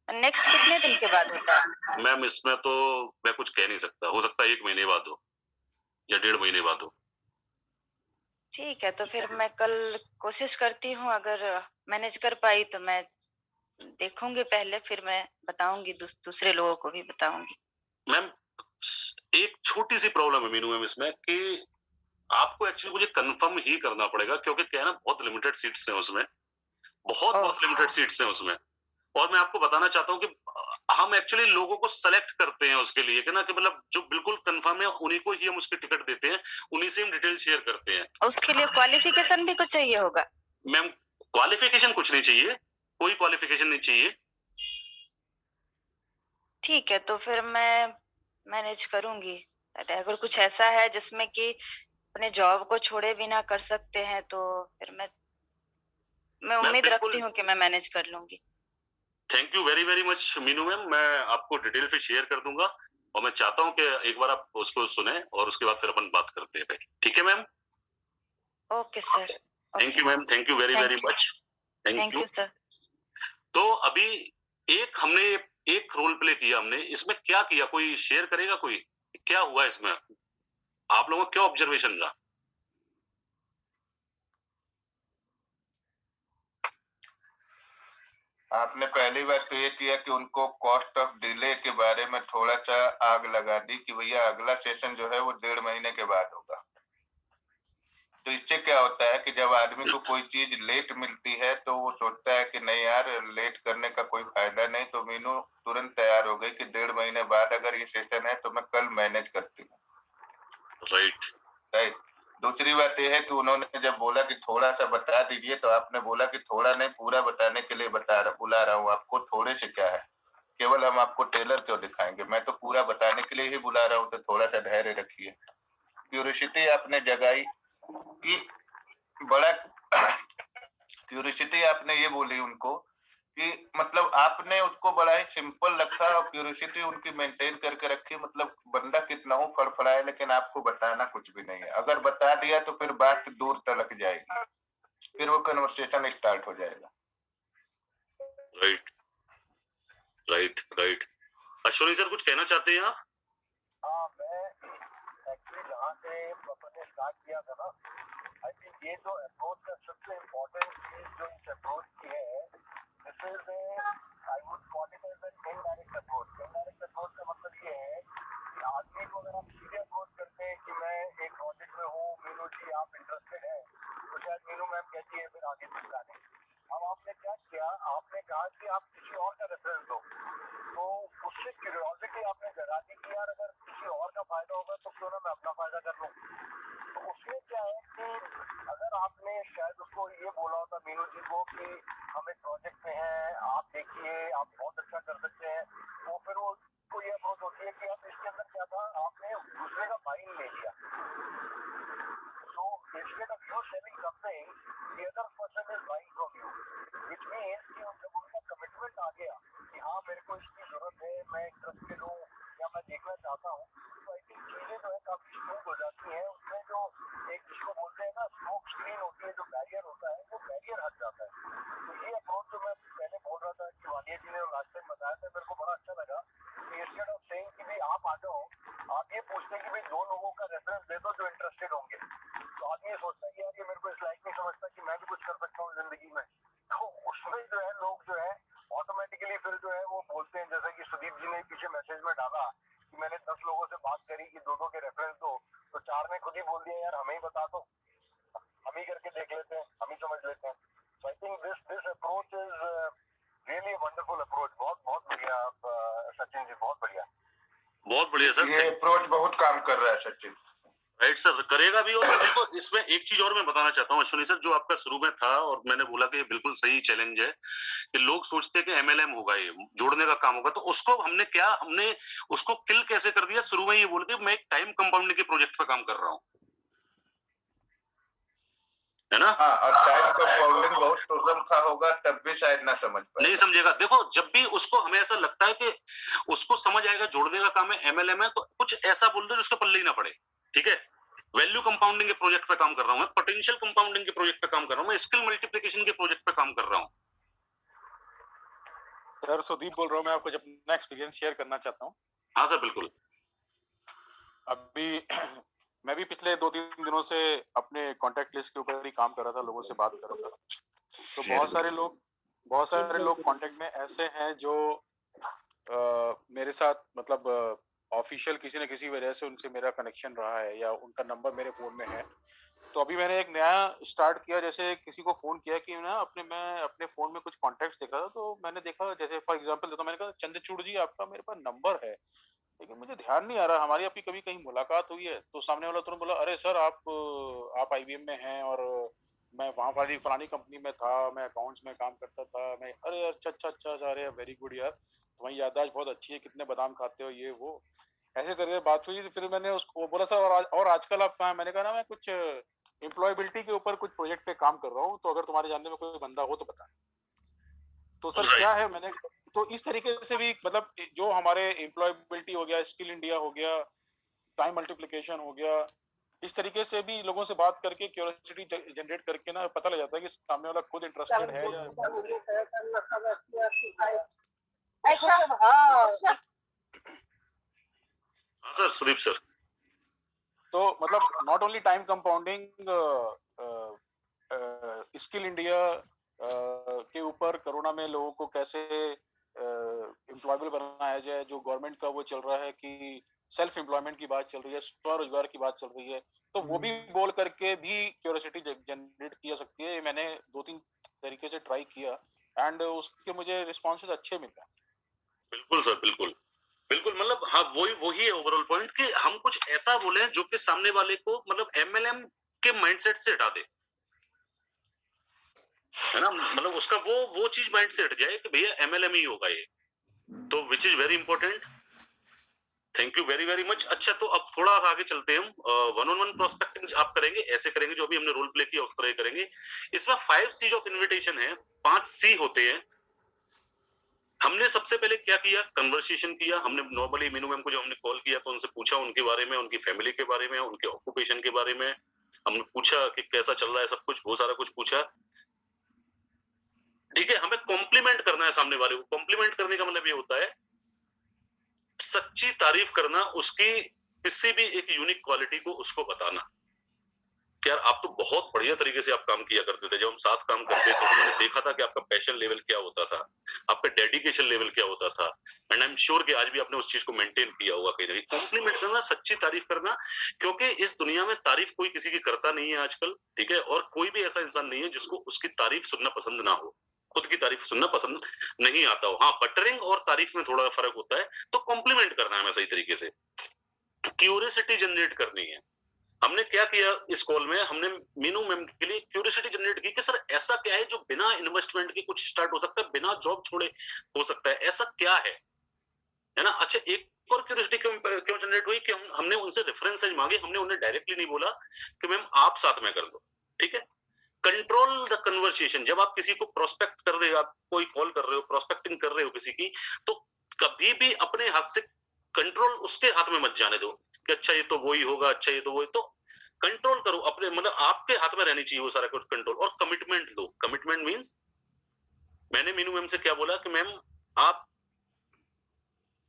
नेक्स्ट कितने दिन के बाद होता है? मैम इसमें तो मैं कुछ कह नहीं सकता, हो सकता है 1 महीने बाद हो या 1.5 महीने बाद हो। ठीक है, तो फिर मैं कल कोशिश करती हूँ, अगर मैनेज कर पाई तो मैं देखूँगी पहले, फिर मैं बताऊँगी, दूसरे लोगों को भी बताऊँगी। मैम एक छोटी सी प्रॉब्लम है मीनू मैम इसमें, कि आपको एक्चुअली मुझे कंफर्म ही करना पड़ेगा, क्योंकि क्या है ना, बहुत लिमिटेड सीट्स हैं उसमें, ओह! बहुत लिमिटेड सीट्स हैं उसमें। और मैं आपको बताना चाहता हूँ कि हम एक्चुअली लोगों को सेलेक्ट करते हैं उसके लिए, कि ना कि मतलब जो बिल्कुल कंफर्म है उन्हीं को ही हम उसकी टिकट देते हैं, उन्हीं से हम डिटेल शेयर करते हैं। उसके लिए क्वालिफ़िकेशन भी कुछ चाहिए होगा? मैम क्वालिफिकेशन कुछ नहीं चाहिए, कोई क्वालिफिकेशन नहीं चाहिए। ठीक है, तो फिर मैं मैनेज करूँगी। अगर कुछ ऐसा है जिसमें कि अपने जॉब को छोड़े बिना कर सकते हैं, तो फिर मैं मैम उम्मीद बिल्कुल, रखती हूँ कि मैं मैनेज कर लूँगी। Thank you very very much Meenu ma'am. मैं आपको डिटेल फिर शेयर कर दूंगा, और मैं चाहता हूँ कि एक बार आप उसको सुने और उसके बाद फिर अपन बात करते हैं। ठीक है ma'am? Okay sir, thank okay. You ma'am, thank you very thank very you, much. Thank thank you. You sir. तो अभी हमने एक रोल प्ले किया, हमने इसमें क्या किया, कोई शेयर करेगा कोई? क्या हुआ इसमें, आप लोगों का क्या ऑब्जर्वेशन रहा? आपने पहली बात तो ये किया कि उनको कॉस्ट ऑफ डिले के बारे में थोड़ा सा आग लगा दी कि भैया अगला सेशन जो है वो 1.5 महीने के बाद होगा। तो इससे क्या होता है कि जब आदमी को कोई चीज लेट मिलती है तो वो सोचता है कि नहीं यार लेट करने का कोई फायदा नहीं, तो मीनू तुरंत तैयार हो गई कि 1.5 महीने बाद अगर ये सेशन है तो मैं कल मैनेज करती हूँ। राइट। दूसरी बात यह है कि उन्होंने जब बोला कि थोड़ा सा बता दीजिए, तो आपने बोला कि थोड़ा नहीं पूरा बताने के लिए बुला रहा हूँ आपको, थोड़े से क्या है, केवल हम आपको टेलर क्यों दिखाएंगे, मैं तो पूरा बताने के लिए ही बुला रहा हूँ, तो थोड़ा सा धैर्य रखिए। क्यूरियोसिटी आपने जगाई कि बड़ा क्यूरियोसिटी आपने ये बोली उनको कि मतलब आपने उसको बड़ा ही सिंपल रखा और क्यूरियोसिटी उनकी मेंटेन करके रखी। मतलब बंदा कितना हो फड़फड़ाए लेकिन आपको बताना कुछ भी नहीं है। अगर बता दिया तो फिर बात दूर तक जाएगी, फिर वो कन्वर्सेशन स्टार्ट हो जाएगा। Right right right. Ashwini sir कुछ कहना चाहते हैं आप? हाँ, मैं एक्चुअली जहाँ से अपने स्टार्ट किया था ना, आई थिंक ये जो अप्रोच का सबसे इम्पोर्टेंट चीज जो इस अप्रोच की है, this is I would call it as an indirect approach. Indirect approach का मतलब ये है कि आदमी को अगर आप सीधे अप्रोच करते हैं कि मैं एक प्रोजेक्ट में हूँ, मीनू जी आप इंटरेस्टेड है, तो शायद मीनू मैम कहती है फिर आगे चलता नहीं। अब आपने क्या किया, आपने कहा कि आप किसी और का रेफरेंस दो, तो उससे क्यूरियोसिटी आपने जगा दी कि यार अगर किसी और का फायदा होगा तो क्यों ना मैं अपना फायदा कर लूं। तो उसमें क्या है कि अगर आपने शायद उसको ये बोला होता मीनू जी को कि हम एक प्रोजेक्ट में हैं, आप देखिए आप बहुत अच्छा कर सकते हैं, तो फिर वो को ये अप्रोच होती है कि आप इसके अंदर क्या था, आपने दूसरे का माइंड ले लिया। So instead of you selling something, the other person is buying from you, which means कि जब उनका कमिटमेंट आ गया कि हाँ मेरे को इसकी जरूरत है, मैं इंटरेस्टेड हूँ या मैं देखना चाहता हूँ, तो आई थिंक चीजें जो है काफी स्मूथ हो जाती हैं। उसमें जो एक जिसको बोलते हैं ना स्मोक स्क्रीन होती है, जो बैरियर होता है, वो बैरियर हट जाता है। तो ये अप्रोच जो मैं पहले बोल रहा था कि वालिया जी ने लास्ट टाइम बताया था, मेरे को बड़ा अच्छा लगा कि इंस्टेड ऑफ सेइंग कि भाई आप आ जाओ, आप ये पूछते हैं कि भाई 2 लोगों का रेफरेंस दे दो जो इंटरेस्टेड होंगे। तो आदमी ये सोचता है कि यार ये मेरे को इस लायक नहीं समझता कि मैं भी कुछ कर सकता हूँ जिंदगी में। तो उसमें जो है लोग जो है ऑटोमेटिकली फिर जो है वो बोलते हैं, जैसे कि सुदीप जी ने पीछे मैसेज में डाला कि मैंने 10 लोगों से बात करी कि 2-2 के रेफरेंस दो, तो 4 ने खुद ही बोल दिया यार हमें ही बता दो, हम ही करके देख लेते हैं, हम ही समझ लेते हैं। So I think this approach is really wonderful approach. बहुत बहुत बढ़िया सचिन जी, बहुत बढ़िया, बहुत बढ़िया सर। ये अप्रोच बहुत काम कर रहा है सचिन। राइट सर, करेगा भी। और सर देखो इसमें एक चीज और मैं बताना चाहता हूँ अश्विनी सर, जो आपका शुरू में था और मैंने बोला कि ये बिल्कुल सही चैलेंज है कि लोग सोचते हैं कि एमएलएम होगा, ये जोड़ने का काम होगा, तो उसको हमने उसको किल कैसे कर दिया। शुरू में ये बोल के मैं एक टाइम कंपाउंडिंग के प्रोजेक्ट पे काम कर रहा हूँ, है ना। हाँ, और टाइम कंपाउंडिंग बहुत तुर्रम होगा तब भी शायद ना समझ पाए, नहीं समझेगा। देखो जब भी उसको हमें ऐसा लगता है कि उसको समझ आएगा जोड़ने का काम है, एमएलएम है, तो कुछ ऐसा बोल दो जिसको पल्ले ही ना पड़े। ठीक है, वैल्यू कंपाउंडिंग के प्रोजेक्ट पे काम कर रहा हूं मैं, पोटेंशियल कंपाउंडिंग के प्रोजेक्ट पे काम कर रहा हूं मैं, स्किल मल्टीप्लिकेशन के प्रोजेक्ट पे काम कर रहा हूं। सर सुदीप बोल रहा हूँ, मैं आपको अपना एक्सपीरियंस शेयर करना चाहता हूँ। हाँ सर बिल्कुल। अभी मैं भी पिछले 2-3 दिनों से अपने कॉन्टेक्ट लिस्ट के ऊपर ही काम कर रहा था, लोगों से बात कर रहा था। तो बहुत सारे लोग कॉन्टेक्ट में ऐसे हैं जो मेरे साथ मतलब ऑफिशियल किसी न किसी वजह से उनसे मेरा कनेक्शन रहा है या उनका नंबर मेरे फोन में है। तो अभी मैंने एक नया स्टार्ट किया, जैसे किसी को फोन किया कि ना मैं अपने फोन में कुछ कॉन्टेक्ट्स देखा था, तो मैंने देखा, जैसे फॉर एग्जांपल देता हूं, मैंने कहा चंद्रचूड़ जी आपका मेरे पास नंबर है लेकिन मुझे ध्यान नहीं आ रहा हमारी आपकी कभी कहीं मुलाकात हुई है। तो सामने वाला तुरंत बोला, अरे सर आप आईबीएम में हैं और मैं वहाँ वाली फलानी कंपनी में था, मैं अकाउंट्स में काम करता था। मैं अरे अच्छा अरे वेरी गुड यार, तुम्हारी याददाश्त बहुत अच्छी है, कितने बादाम खाते हो, ये वो ऐसे तरह से बात हुई। फिर मैंने उसको बोला सर और आजकल आप कहाँ? मैंने कहा ना मैं कुछ एम्प्लॉयबिलिटी के ऊपर कुछ प्रोजेक्ट पे काम कर रहा हूँ, तो अगर तुम्हारे जानने में कोई बंदा हो तो बता। तो सर क्या है, मैंने तो इस तरीके से भी मतलब जो हमारे एम्प्लॉयबिलिटी हो गया, स्किल इंडिया हो गया, टाइम मल्टीप्लिकेशन हो गया, इस तरीके से भी लोगों से बात करके क्यूरियोसिटी जनरेट करके ना पता लग जाता है कि सामने वाला खुद इंटरेस्टेड है या हाँ सर, सुदीप सर। तो मतलब not only time compounding, skill India के ऊपर कोरोना में लोगों को कैसे एम्प्लॉयबल बनाया जाए, जो गवर्नमेंट का वो चल रहा है कि सेल्फ एम्प्लॉयमेंट की बात चल रही है, स्वरोजगार की बात चल रही है, तो वो भी बोल करके भी क्यूरियोसिटी जनरेट की जा सकती है। मैंने 2-3 तरीके से ट्राई किया एंड उसके मुझे रिस्पॉन्सेज अच्छे मिले। बिल्कुल सर, बिल्कुल बिल्कुल, मतलब हाँ, वही है ओवरऑल पॉइंट कि हम कुछ ऐसा बोले जो कि सामने वाले को मतलब एमएलएम के माइंडसेट से हटा दे, है ना, मतलब उसका वो चीज माइंड से हट जाए कि भैया एमएलएम ही होगा ये, तो which is very important. Thank you very very much. अच्छा, तो अब थोड़ा आगे चलते हैं हम। वन ऑन वन प्रोस्पेक्टिंग आप करेंगे, ऐसे करेंगे जो अभी हमने रोल प्ले किया उस तरह करेंगे। इसमें 5 सीज ऑफ इनविटेशन है, 5 सी होते हैं। हमने सबसे पहले क्या किया, कन्वर्सेशन किया। हमने नॉर्मली मीनू मैम को जब हमने कॉल किया तो उनसे पूछा उनके बारे में, उनकी फैमिली के बारे में, उनके ऑक्यूपेशन के बारे में। हमने पूछा कि कैसा चल रहा है सब कुछ, वो सारा कुछ पूछा। ठीक है, हमें कॉम्प्लीमेंट करना है सामने वाले को। कॉम्प्लीमेंट करने का मतलब ये होता है सच्ची तारीफ करना, उसकी किसी भी एक यूनिक क्वालिटी को उसको बताना कि यार आप तो बहुत बढ़िया तरीके से आप काम किया करते थे। जब हम साथ काम करते थे तो मैंने देखा था कि आपका पैशन लेवल क्या होता था, आपका डेडिकेशन लेवल क्या होता था, एंड आई एम श्योर कि आज भी आपने उस चीज को मेंटेन किया होगा कहीं ना कहीं। कॉम्प्लीमेंट करना, सच्ची तारीफ करना, क्योंकि इस दुनिया में तारीफ कोई किसी की करता नहीं है आजकल। ठीक है, और कोई भी ऐसा इंसान नहीं है जिसको उसकी तारीफ सुनना पसंद ना हो, खुद की तारीफ सुनना पसंद नहीं आता हो। हाँ, बटरिंग और तारीफ में थोड़ा फर्क होता है। तो कॉम्प्लीमेंट करना है हमें सही तरीके से, क्यूरियोसिटी जनरेट करनी है। हमने क्या किया इस कॉल में, हमने मीनू मैम के लिए क्यूरियोसिटी जनरेट की कि सर ऐसा क्या है जो बिना इन्वेस्टमेंट के कुछ स्टार्ट हो सकता है, बिना जॉब छोड़े हो सकता है, ऐसा क्या है ना। अच्छा, एक और क्यूरियोसिटी क्यों जनरेट हुई कि हमने उनसे रेफरेंसेज मांगे। हमने उन्हें डायरेक्टली नहीं बोला कि मैम आप साथ में कर दो। ठीक है, कंट्रोल द कन्वर्सेशन। जब आप किसी को प्रोस्पेक्ट कर रहे हो, आप कोई कॉल कर रहे हो, प्रोस्पेक्टिंग कर रहे हो किसी की, तो कभी भी अपने हाथ से कंट्रोल उसके हाथ में मत जाने दो कि अच्छा ये तो वही होगा, अच्छा ये तो वही। तो कंट्रोल करो अपने, मतलब आपके हाथ में रहनी चाहिए वो सारा कुछ कंट्रोल। और कमिटमेंट दो। कमिटमेंट मींस, मैंने मीनू मैम से क्या बोला कि मैम आप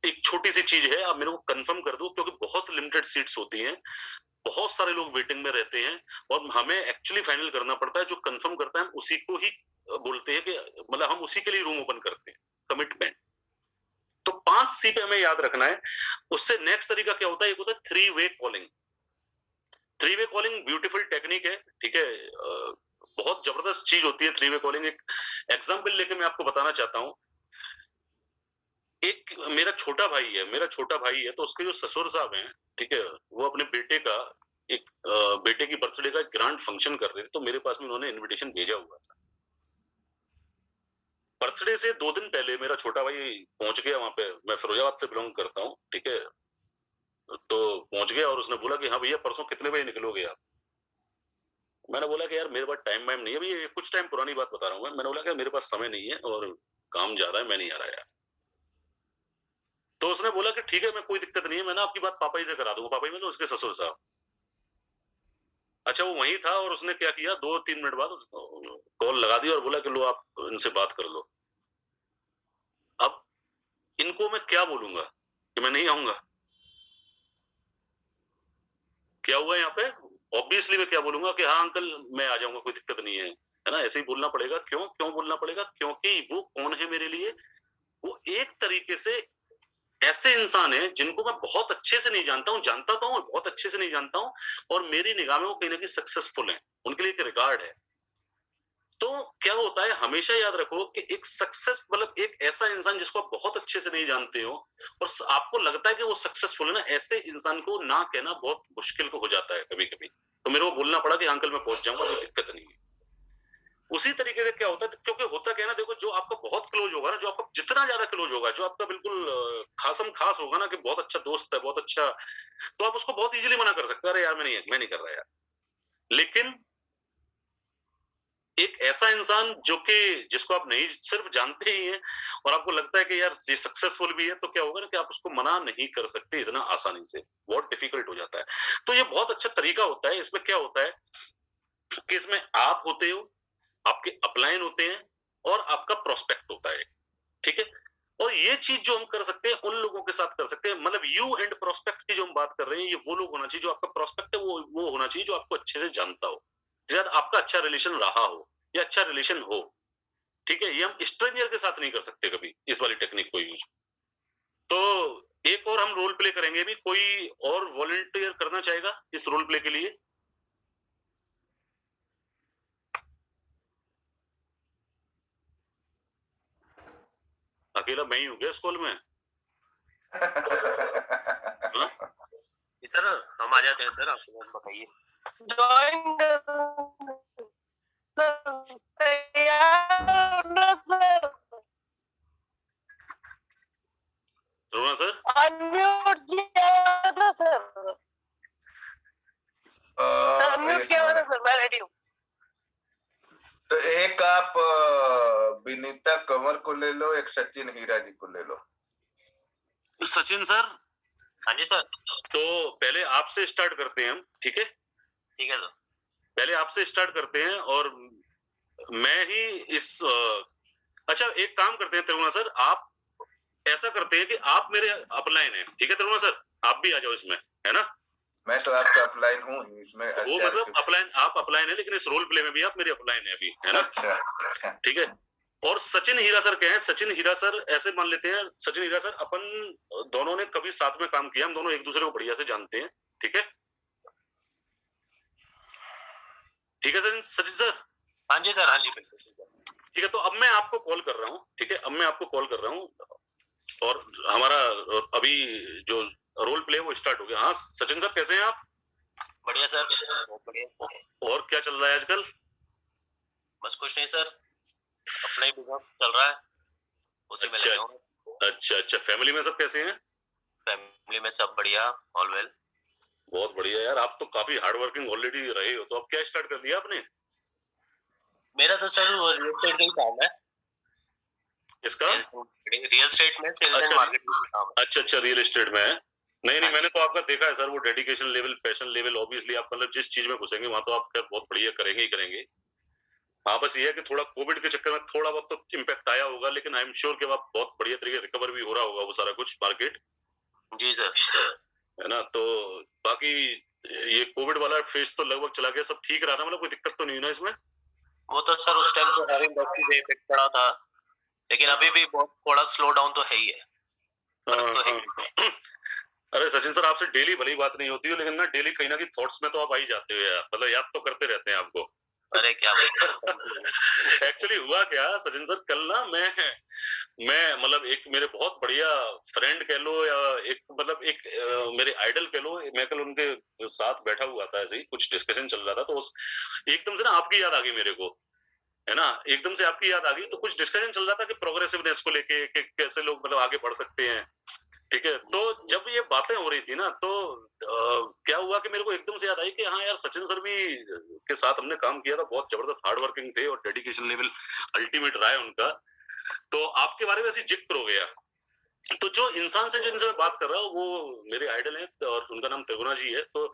एक छोटी सी चीज है, आप मेरे को कंफर्म कर दो, क्योंकि बहुत लिमिटेड सीट्स होती हैं, बहुत सारे लोग वेटिंग में रहते हैं, और हमें एक्चुअली फाइनल करना पड़ता है। जो कंफर्म करता है हम उसी को ही बोलते हैं कि मतलब हम उसी के लिए रूम ओपन करते हैं। कमिटमेंट। तो 5 सी पे हमें याद रखना है। उससे नेक्स्ट तरीका क्या होता है, एक होता है 3-वे कॉलिंग। 3-वे कॉलिंग ब्यूटीफुल टेक्निक है। ठीक है, बहुत जबरदस्त चीज होती है 3-वे कॉलिंग। एक एग्जांपल लेके मैं आपको बताना चाहता हूं। एक मेरा छोटा भाई है, तो उसके जो ससुर साहब हैं, ठीक है, वो अपने बेटे का एक बेटे की बर्थडे का ग्रांड फंक्शन कर रहे थे, तो मेरे पास में उन्होंने इनविटेशन भेजा हुआ था। बर्थडे से 2 दिन पहले मेरा छोटा भाई पहुंच गया वहां पे। मैं फिरोजाबाद से बिलोंग करता हूँ, ठीक है, तो पहुंच गया और उसने बोला कि हाँ भैया परसों कितने बजे निकलोगे आप। मैंने बोला कि यार मेरे पास टाइम वाइम नहीं है, अभी कुछ टाइम पुरानी बात बता रहा हूँ मैं। मैंने बोला कि मेरे पास समय नहीं है और काम ज्यादा है, मैं नहीं आ रहा यार। तो उसने बोला कि ठीक है, मैं कोई दिक्कत नहीं है, मैं ना आपकी बात पापा जी से करा दूंगा। पापा जी मतलब उसके ससुर साहब। अच्छा, वो वहीं था और उसने क्या किया, 2-3 मिनट बाद कॉल लगा दी और बोला कि लो आप इनसे बात कर लो। अब इनको मैं क्या बोलूंगा कि मैं नहीं आऊंगा? क्या हुआ यहाँ पे? ऑब्वियसली मैं क्या बोलूंगा कि हाँ अंकल मैं आ जाऊंगा, कोई दिक्कत नहीं है ना। ऐसे ही बोलना पड़ेगा। क्यों बोलना पड़ेगा? क्योंकि वो कौन है मेरे लिए? वो एक तरीके से ऐसे इंसान है जिनको मैं बहुत अच्छे से नहीं जानता हूँ, जानता तो हूँ और बहुत अच्छे से नहीं जानता हूँ, और मेरी निगाह में वो कहीं ना कहीं सक्सेसफुल है, उनके लिए एक रिगार्ड है। तो क्या होता है, हमेशा याद रखो कि एक सक्सेस मतलब एक ऐसा इंसान जिसको आप बहुत अच्छे से नहीं जानते हो और आपको लगता है कि वो सक्सेसफुल है ना, ऐसे इंसान को ना कहना बहुत मुश्किल को हो जाता है कभी कभी। तो मेरे को बोलना पड़ा कि अंकल मैं पहुंच जाऊंगा, कोई दिक्कत नहीं है। उसी तरीके से क्या होता है, क्योंकि होता क्या है ना, देखो जो आपका बहुत क्लोज होगा ना, जो आपका जितना ज्यादा क्लोज होगा, जो आपका बिल्कुल खासम खास होगा ना, कि बहुत अच्छा दोस्त है, बहुत अच्छा, तो आप उसको बहुत इजीली मना कर सकते हैं, अरे यार मैं नहीं कर रहा यार। लेकिन एक ऐसा इंसान जो कि जिसको आप नहीं सिर्फ जानते ही हैं और आपको लगता है कि यार ये सक्सेसफुल भी है, तो क्या होगा ना कि आप उसको मना नहीं कर सकते इतना आसानी से, बहुत डिफिकल्ट हो जाता है। तो ये बहुत अच्छा तरीका होता है। इसमें क्या होता है कि इसमें आप होते हो, आपके अपलाइन होते हैं और आपका प्रोस्पेक्ट होता है, ठीक है। और ये चीज जो हम कर सकते हैं उन लोगों के साथ कर सकते हैं, मतलब यू एंड प्रोस्पेक्ट की जो हम बात कर रहे हैं, ये वो लोग होना चाहिए जो आपका प्रोस्पेक्ट है, वो होना चाहिए जो आपको अच्छे से जानता हो, शायद आपका अच्छा रिलेशन रहा हो या अच्छा रिलेशन हो, ठीक है। ये हम स्ट्रेंजर के साथ नहीं कर सकते कभी इस वाली टेक्निक को यूज। तो एक और हम रोल प्ले करेंगे भी, कोई और वॉलंटियर करना चाहेगा इस रोल प्ले के लिए? अकेला मैं ही हूँ क्या इस कॉल में? हाँ? सर हम आ जाते हैं सर, आपको बताइए। ज्वाइन रोना सर, अनम्यूट किया था सर, अनम्यूट किया था सर, मैं रेडी हूँ। तो एक आप विनीता कंवर को ले लो, एक सचिन हीरा जी को ले लो। सचिन सर। हाँ जी सर। तो पहले आपसे स्टार्ट करते हैं हम, ठीक है? ठीक है सर। पहले आपसे स्टार्ट करते हैं और मैं ही इस अच्छा एक काम करते हैं त्रिगुणा सर, आप ऐसा करते हैं कि आप मेरे अपलाइन हैं, ठीक है त्रिगुणा सर? आप भी आ जाओ इसमें, है ना? मैं तो आपका अपलाइन हूँ इसमें। वो मतलब अपलाइन, आप अपलाइन है, लेकिन इस रोल प्ले में भी आप मेरे अपलाइन है अभी, है ना? अच्छा। ठीक है। और सचिन हीरा सर क्या है? सचिन हीरा सर ऐसे मान लेते हैं, सचिन हीरा सर अपन दोनों ने कभी साथ में काम किया, हम दोनों एक दूसरे को बढ़िया से जानते हैं, ठीक है? ठीक है सचिन सर? हाँ जी सर, हाँ जी बिल्कुल। ठीक है, तो अब मैं आपको कॉल कर रहा हूँ, ठीक है? अब मैं आपको कॉल कर रहा हूँ और हमारा अभी जो रोल प्ले वो स्टार्ट हो गया। हाँ सचिन सर, कैसे हैं आप? बढ़िया सर, बहुत बढ़िया। और क्या चल रहा है आजकल? बस कुछ नहीं सर, अपना ही बिजनेस चल रहा है, उसी में लगे हुए। अच्छा, फैमिली में सब कैसे हैं? फैमिली में सब बढ़िया, ऑल वेल। बहुत बढ़िया यार, आप तो काफी हार्ड वर्किंग ऑलरेडी रहे हो, तो अब क्या स्टार्ट कर दिया आपने? मेरा तो सर वो रियल एस्टेट का ही काम है। इसका रियल एस्टेट में सेल्स एंड मार्केटिंग का काम है। अच्छा, रियल एस्टेट में है। नहीं, मैंने तो आपका देखा है सर, वो dedication level, passion level, obviously आप मतलब जिस चीज में घुसेंगे वहां तो आप बहुत बढ़िया करेंगे ही करेंगे। हाँ, बस ये है कि थोड़ा कोविड के चक्कर में थोड़ा बहुत तो इम्पैक्ट आया होगा, लेकिन आई एम श्योर कि आप बहुत बढ़िया तरीके से रिकवर भी हो रहा होगा वो सारा कुछ मार्केट। जी सर। है ना? तो बाकी ये कोविड वाला फेज तो लगभग चला गया, सब ठीक रहा था, मतलब कोई दिक्कत तो नहीं है ना इसमें? वो तो सर उस टाइम तो हर इंडस्ट्री पे इफेक्ट पड़ा था, लेकिन अभी भी बहुत थोड़ा स्लो डाउन तो है ही है। अरे सचिन सर, आपसे डेली भली बात नहीं होती है, लेकिन ना डेली कहीं ना कहीं थॉट्स में तो आप आ ही जाते हो यार, मतलब याद तो करते रहते हैं आपको। अरे क्या एक्चुअली हुआ क्या सचिन सर, कल ना मैं मतलब एक मेरे बहुत बढ़िया फ्रेंड कह लो या एक मतलब एक मेरे आइडल कह लो, मैं कल उनके साथ बैठा हुआ था, ऐसे ही कुछ डिस्कशन चल रहा था, तो उस एकदम से ना आपकी याद आ गई मेरे को, है ना? एकदम से आपकी याद आ गई, तो कुछ डिस्कशन चल रहा था कि प्रोग्रेसिवनेस को लेके कि कैसे लोग मतलब आगे बढ़ सकते हैं, ठीक है? तो जब ये बातें हो रही थी ना, तो क्या हुआ कि मेरे को एकदम से याद आई कि हाँ यार, सचिन सर भी के साथ हमने काम किया था, बहुत जबरदस्त हार्ड वर्किंग थे और डेडिकेशन लेवल अल्टीमेट रहा है उनका। तो आपके बारे में ऐसी जिक्र हो गया, तो जो इंसान से जिनसे मैं बात कर रहा हूँ वो मेरे आइडल हैं और उनका नाम त्रिगुणा जी है। तो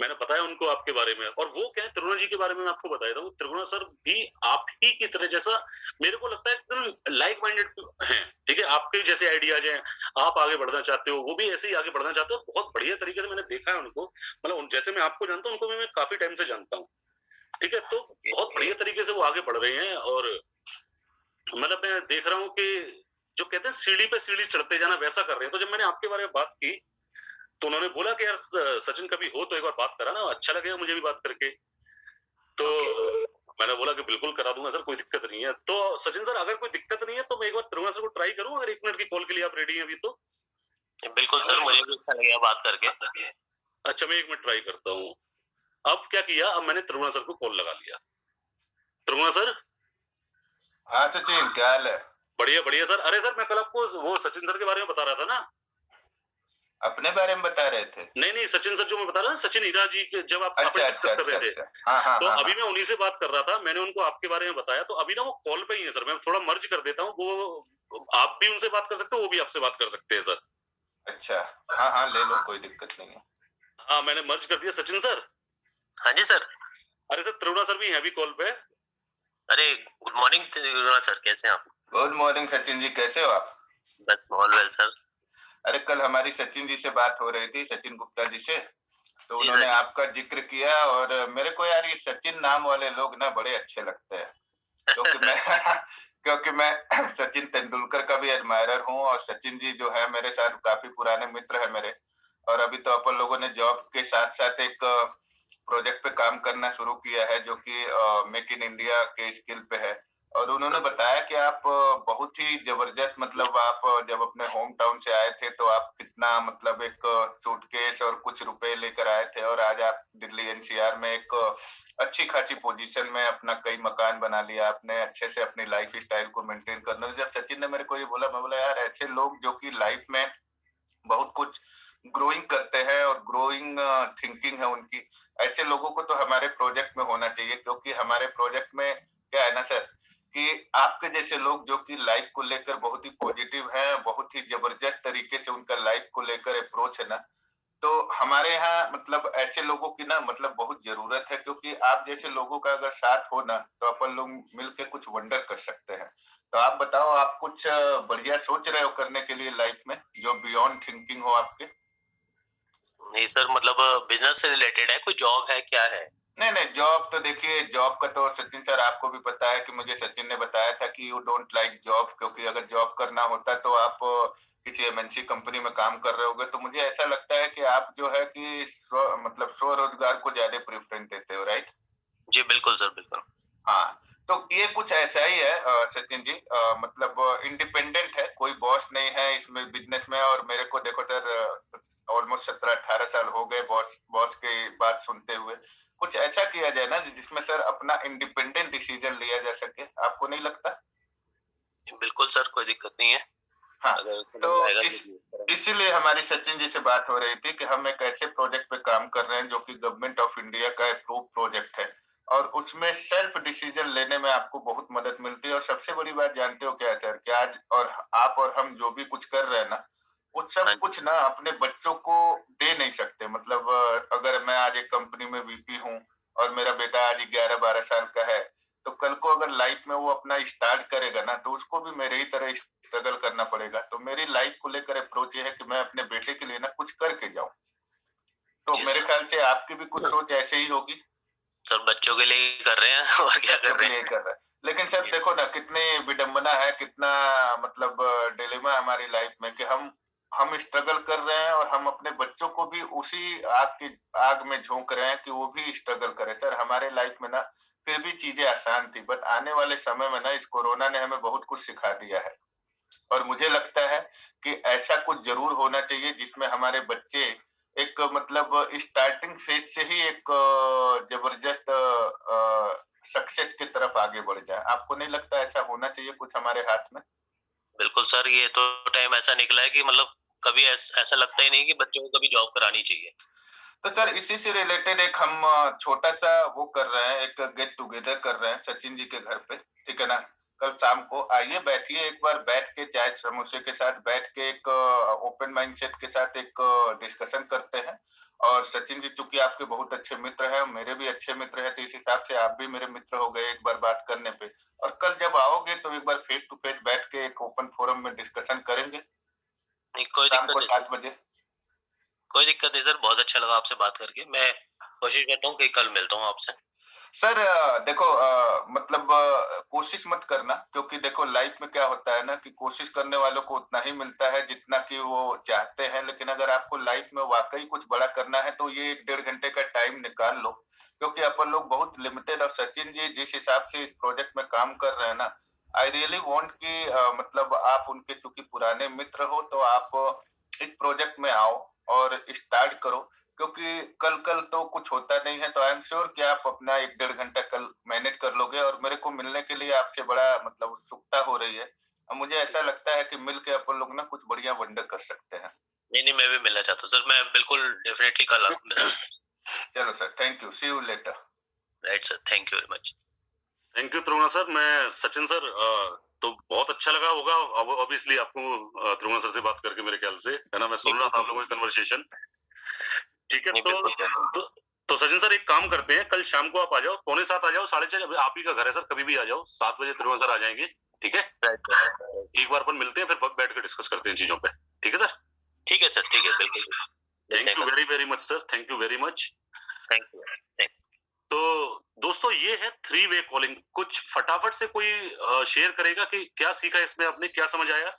मैंने बताया उनको आपके बारे में, और वो क्या है, त्रिगुणा जी के बारे में मैं आपको बताया था, त्रिगुणा सर भी आप ही की तरह जैसा मेरे को लगता है एकदम लाइक माइंडेड हैं, ठीक है? आपके जैसे आइडियाज हैं, आप आगे बढ़ना चाहते हो, वो भी ऐसे ही आगे बढ़ना चाहते हो, बहुत बढ़िया तरीके से मैंने देखा है उनको, मतलब जैसे मैं आपको जानता हूँ उनको मैं काफी टाइम से जानता हूँ, ठीक है? तो बहुत बढ़िया तरीके से वो आगे बढ़ रहे हैं, और मतलब मैं देख रहा हूँ कि जो कहते हैं सीढ़ी पे सीढ़ी चढ़ते जाना, वैसा कर रहे हैं। तो जब मैंने आपके बारे में बात की तो उन्होंने बोला कि यार सचिन कभी हो तो एक बार बात करा ना, अच्छा लगेगा मुझे भी बात करके। तो मैंने बोला कि बिल्कुल करा दूंगा सर, कोई दिक्कत नहीं है। तो सचिन सर, अगर कोई दिक्कत नहीं है तो मैं एक बार त्रिगुणा सर को ट्राई करूं, अगर 1 मिनट की कॉल के लिए आप रेडी हैं अभी? तो बिल्कुल सर, मुझे भी अच्छा लगेगा बात करके। अच्छा, मैं 1 मिनट ट्राई करता हूँ। अब क्या किया, अब मैंने त्रिगुणा सर को कॉल लगा लिया। त्रिगुणा सर। हाँ सचिन, क्या हाल है? बढ़िया सर। अरे सर, मैं कल आपको वो सचिन सर के बारे में बता रहा था ना। अपने बारे में बता रहे थे? नहीं, सचिन सर जो मैं बता रहा था, सचिन हीरा जी के जब आप डिस्कस कर रहे थे, हाँ, तो अभी मैं उन्हीं से बात कर रहा था, मैंने उनको आपके बारे में बताया। तो अभी ना वो कॉल पे ही है सर, मैं थोड़ा मर्ज कर देता हूँ, वो आप भी उनसे बात कर सकते हो, वो भी आपसे बात कर सकते हैं सर। अच्छा, हाँ, ले लो, कोई दिक्कत नहीं है। हाँ, मैंने मर्ज कर दिया। सचिन सर। हाँ जी सर। अरे सर, त्रिगुणा सर भी है अभी कॉल पे। अरे गुड मॉर्निंग त्रिगुणा सर, कैसे हैं आप? गुड मॉर्निंग सचिन जी, कैसे हो आप? बस ऑल वेल सर। अरे कल हमारी सचिन जी से बात हो रही थी, सचिन गुप्ता जी से, तो जी उन्होंने सर। आपका जिक्र किया और मेरे को यार ये सचिन नाम वाले लोग ना बड़े अच्छे लगते हैं, क्योंकि मैं क्योंकि मैं सचिन तेंदुलकर का भी एडमायरर हूँ और सचिन जी जो है मेरे साथ काफी पुराने मित्र है मेरे, और अभी तो अपन लोगों ने जॉब के साथ साथ एक प्रोजेक्ट पे काम करना शुरू किया है जो कि मेक इन इंडिया के स्किल पे है। और उन्होंने बताया कि आप बहुत ही जबरदस्त, मतलब आप जब अपने होम टाउन से आए थे तो आप कितना मतलब एक सूटकेस और कुछ रुपए लेकर आए थे, और आज आप दिल्ली एनसीआर में एक अच्छी खासी पोजीशन में अपना कई मकान बना लिया आपने, अच्छे से अपनी लाइफ स्टाइल को मेंटेन करना। जब सचिन ने मेरे को ये बोला, मैं बोला यार ऐसे लोग जो कि लाइफ में बहुत कुछ ग्रोइंग करते हैं और ग्रोइंग थिंकिंग है उनकी, ऐसे लोगों को तो हमारे प्रोजेक्ट में होना चाहिए, क्योंकि हमारे प्रोजेक्ट में क्या है ना सर कि आपके जैसे लोग जो कि लाइफ को लेकर बहुत ही पॉजिटिव हैं, बहुत ही जबरदस्त तरीके से उनका लाइफ को लेकर अप्रोच है ना, तो हमारे यहाँ मतलब ऐसे लोगों की ना मतलब बहुत जरूरत है, क्योंकि आप जैसे लोगों का अगर साथ हो ना तो अपन लोग मिलके कुछ वंडर कर सकते हैं। तो आप बताओ, आप कुछ बढ़िया सोच रहे हो करने के लिए लाइफ में जो बियॉन्ड थिंकिंग हो आपके? नहीं सर, मतलब बिजनेस से रिलेटेड है, कोई जॉब है, क्या है? नहीं नहीं, जॉब तो देखिए, जॉब का तो सचिन सर आपको भी पता है कि मुझे सचिन ने बताया था कि यू डोंट लाइक जॉब, क्योंकि अगर जॉब करना होता तो आप किसी एमएनसी कंपनी में काम कर रहे होगे। तो मुझे ऐसा लगता है कि आप जो है कि मतलब स्वरोजगार को ज्यादा प्रेफरेंस देते हो, राइट? जी बिल्कुल सर, बिल्कुल। हाँ, तो ये कुछ ऐसा ही है सचिन जी, मतलब इंडिपेंडेंट है, कोई बॉस नहीं है इसमें बिजनेस में। और मेरे को देखो सर, ऑलमोस्ट 17-18 साल हो गए बॉस बॉस की बात सुनते हुए। कुछ ऐसा किया जाए ना जिसमें सर अपना इंडिपेंडेंट डिसीजन लिया जा सके, आपको नहीं लगता? बिल्कुल सर, कोई दिक्कत नहीं है। हाँ, अगर तो इसीलिए हमारी सचिन जी से बात हो रही थी कि हम एक ऐसे प्रोजेक्ट पे काम कर रहे हैं जो कि गवर्नमेंट ऑफ इंडिया का अप्रूव प्रोजेक्ट है, और उसमें सेल्फ डिसीजन लेने में आपको बहुत मदद मिलती है। और सबसे बड़ी बात जानते हो क्या है सर, कि आज और आप और हम जो भी कुछ कर रहे हैं ना, वो सब कुछ ना अपने बच्चों को दे नहीं सकते। मतलब अगर मैं आज एक कंपनी में वीपी हूँ और मेरा बेटा आज 11-12 साल का है, तो कल को अगर लाइफ में वो अपना स्टार्ट करेगा ना, तो उसको भी मेरे ही तरह स्ट्रगल करना पड़ेगा। तो मेरी लाइफ को लेकर अप्रोच ये है कि मैं अपने बेटे के लिए ना कुछ करके जाऊं। तो मेरे ख्याल से आपकी भी कुछ सोच ऐसे ही होगी। सर बच्चों के लिए कर रहे हैं और क्या कर रहे हैं। कर रहे हैं, लेकिन सर देखो ना कितनी विडंबना है, कितना मतलब डिलेमा हमारी लाइफ में कि हम स्ट्रगल कर रहे हैं और हम अपने बच्चों को भी उसी आग में झोंक रहे हैं कि वो भी स्ट्रगल करे। सर हमारे लाइफ में ना फिर भी चीजें आसान थी, बट आने वाले समय में ना इस कोरोना ने हमें बहुत कुछ सिखा दिया है। और मुझे लगता है कि ऐसा कुछ जरूर होना चाहिए जिसमें हमारे बच्चे एक मतलब स्टार्टिंग फेज से ही एक जबरदस्त सक्सेस की तरफ आगे बढ़ जाए। आपको नहीं लगता ऐसा होना चाहिए कुछ हमारे हाथ में? बिल्कुल सर, ये तो टाइम ऐसा निकला है कि मतलब कभी ऐसा लगता ही नहीं कि बच्चों को कभी जॉब करानी चाहिए। तो सर इसी से रिलेटेड एक हम छोटा सा वो कर रहे हैं, एक गेट टुगेदर कर रहे हैं सचिन जी के घर पे, ठीक है ना? कल शाम को आइए, बैठिए, एक बार बैठ के चाय समोसे के साथ बैठ के एक ओपन माइंडसेट के साथ एक डिस्कशन करते हैं। और सचिन जी चूंकि आपके बहुत अच्छे मित्र हैं, मेरे भी अच्छे मित्र हैं, तो इस हिसाब से आप भी मेरे मित्र हो गए एक बार बात करने पे। और कल जब आओगे तो एक बार फेस टू फेस बैठ के एक ओपन फोरम में डिस्कशन करेंगे शाम को 7 बजे। कोई दिक्कत नहीं सर, बहुत अच्छा लगा आपसे बात करके। मैं कोशिश करता हूँ कि कल मिलता हूँ आपसे। सर देखो मतलब कोशिश मत करना, क्योंकि देखो लाइफ में क्या होता है ना कि कोशिश करने वालों को उतना ही मिलता है जितना कि वो चाहते हैं। लेकिन अगर आपको लाइफ में वाकई कुछ बड़ा करना है तो ये 1-1.5 घंटे का टाइम निकाल लो, क्योंकि अपन लोग बहुत लिमिटेड। और सचिन जी जिस हिसाब से इस प्रोजेक्ट में काम कर रहे हैं ना, आई रियली वांट कि मतलब आप उनके चूंकि पुराने मित्र हो तो आप इस प्रोजेक्ट में आओ और स्टार्ट करो, क्योंकि कल तो कुछ होता नहीं है। तो आई एम श्योर कि आप अपना 1-1.5 घंटा कल मैनेज कर लोगे। और मेरे को मिलने के लिए आपसे बड़ा मतलब उत्सुकता हो रही है, और मुझे ऐसा लगता है कि मिल के अपन लोग ना कुछ बढ़िया वंडर कर सकते हैं। नहीं, मैं भी मिलना चाहता हूँ सर, मैं बिल्कुल डेफिनेटली कल आऊंगा। चलो sir, thank you, see you later. Right sir, thank you very much. Thank you Tribhuvan sir. मैं सचिन सर तो बहुत अच्छा लगा होगा ऑब्वियसली आपको त्रिभुवन सर से बात करके, मेरे ख्याल से, है ना? मैं सुन रहा था आप लोगों की कन्वर्सेशन, ठीक है? तो सचिन सर एक काम करते हैं, कल शाम को आप आ जाओ, 6:45 आ जाओ, 6:30 आप ही का घर है सर, कभी भी आ जाओ, 7 बजे त्रिभुवन सर आ जाएंगे, ठीक है, एक बार अपन मिलते हैं, फिर बैठ कर डिस्कस करते हैं चीजों पे। ठीक है सर? ठीक है सर, ठीक है, बिल्कुल। Thank you very very much sir, thank you very much. Thank you. तो दोस्तों ये है 3 वे कॉलिंग। कुछ फटाफट से कोई शेयर करेगा कि क्या सीखा इसमें, आपने क्या समझ आया?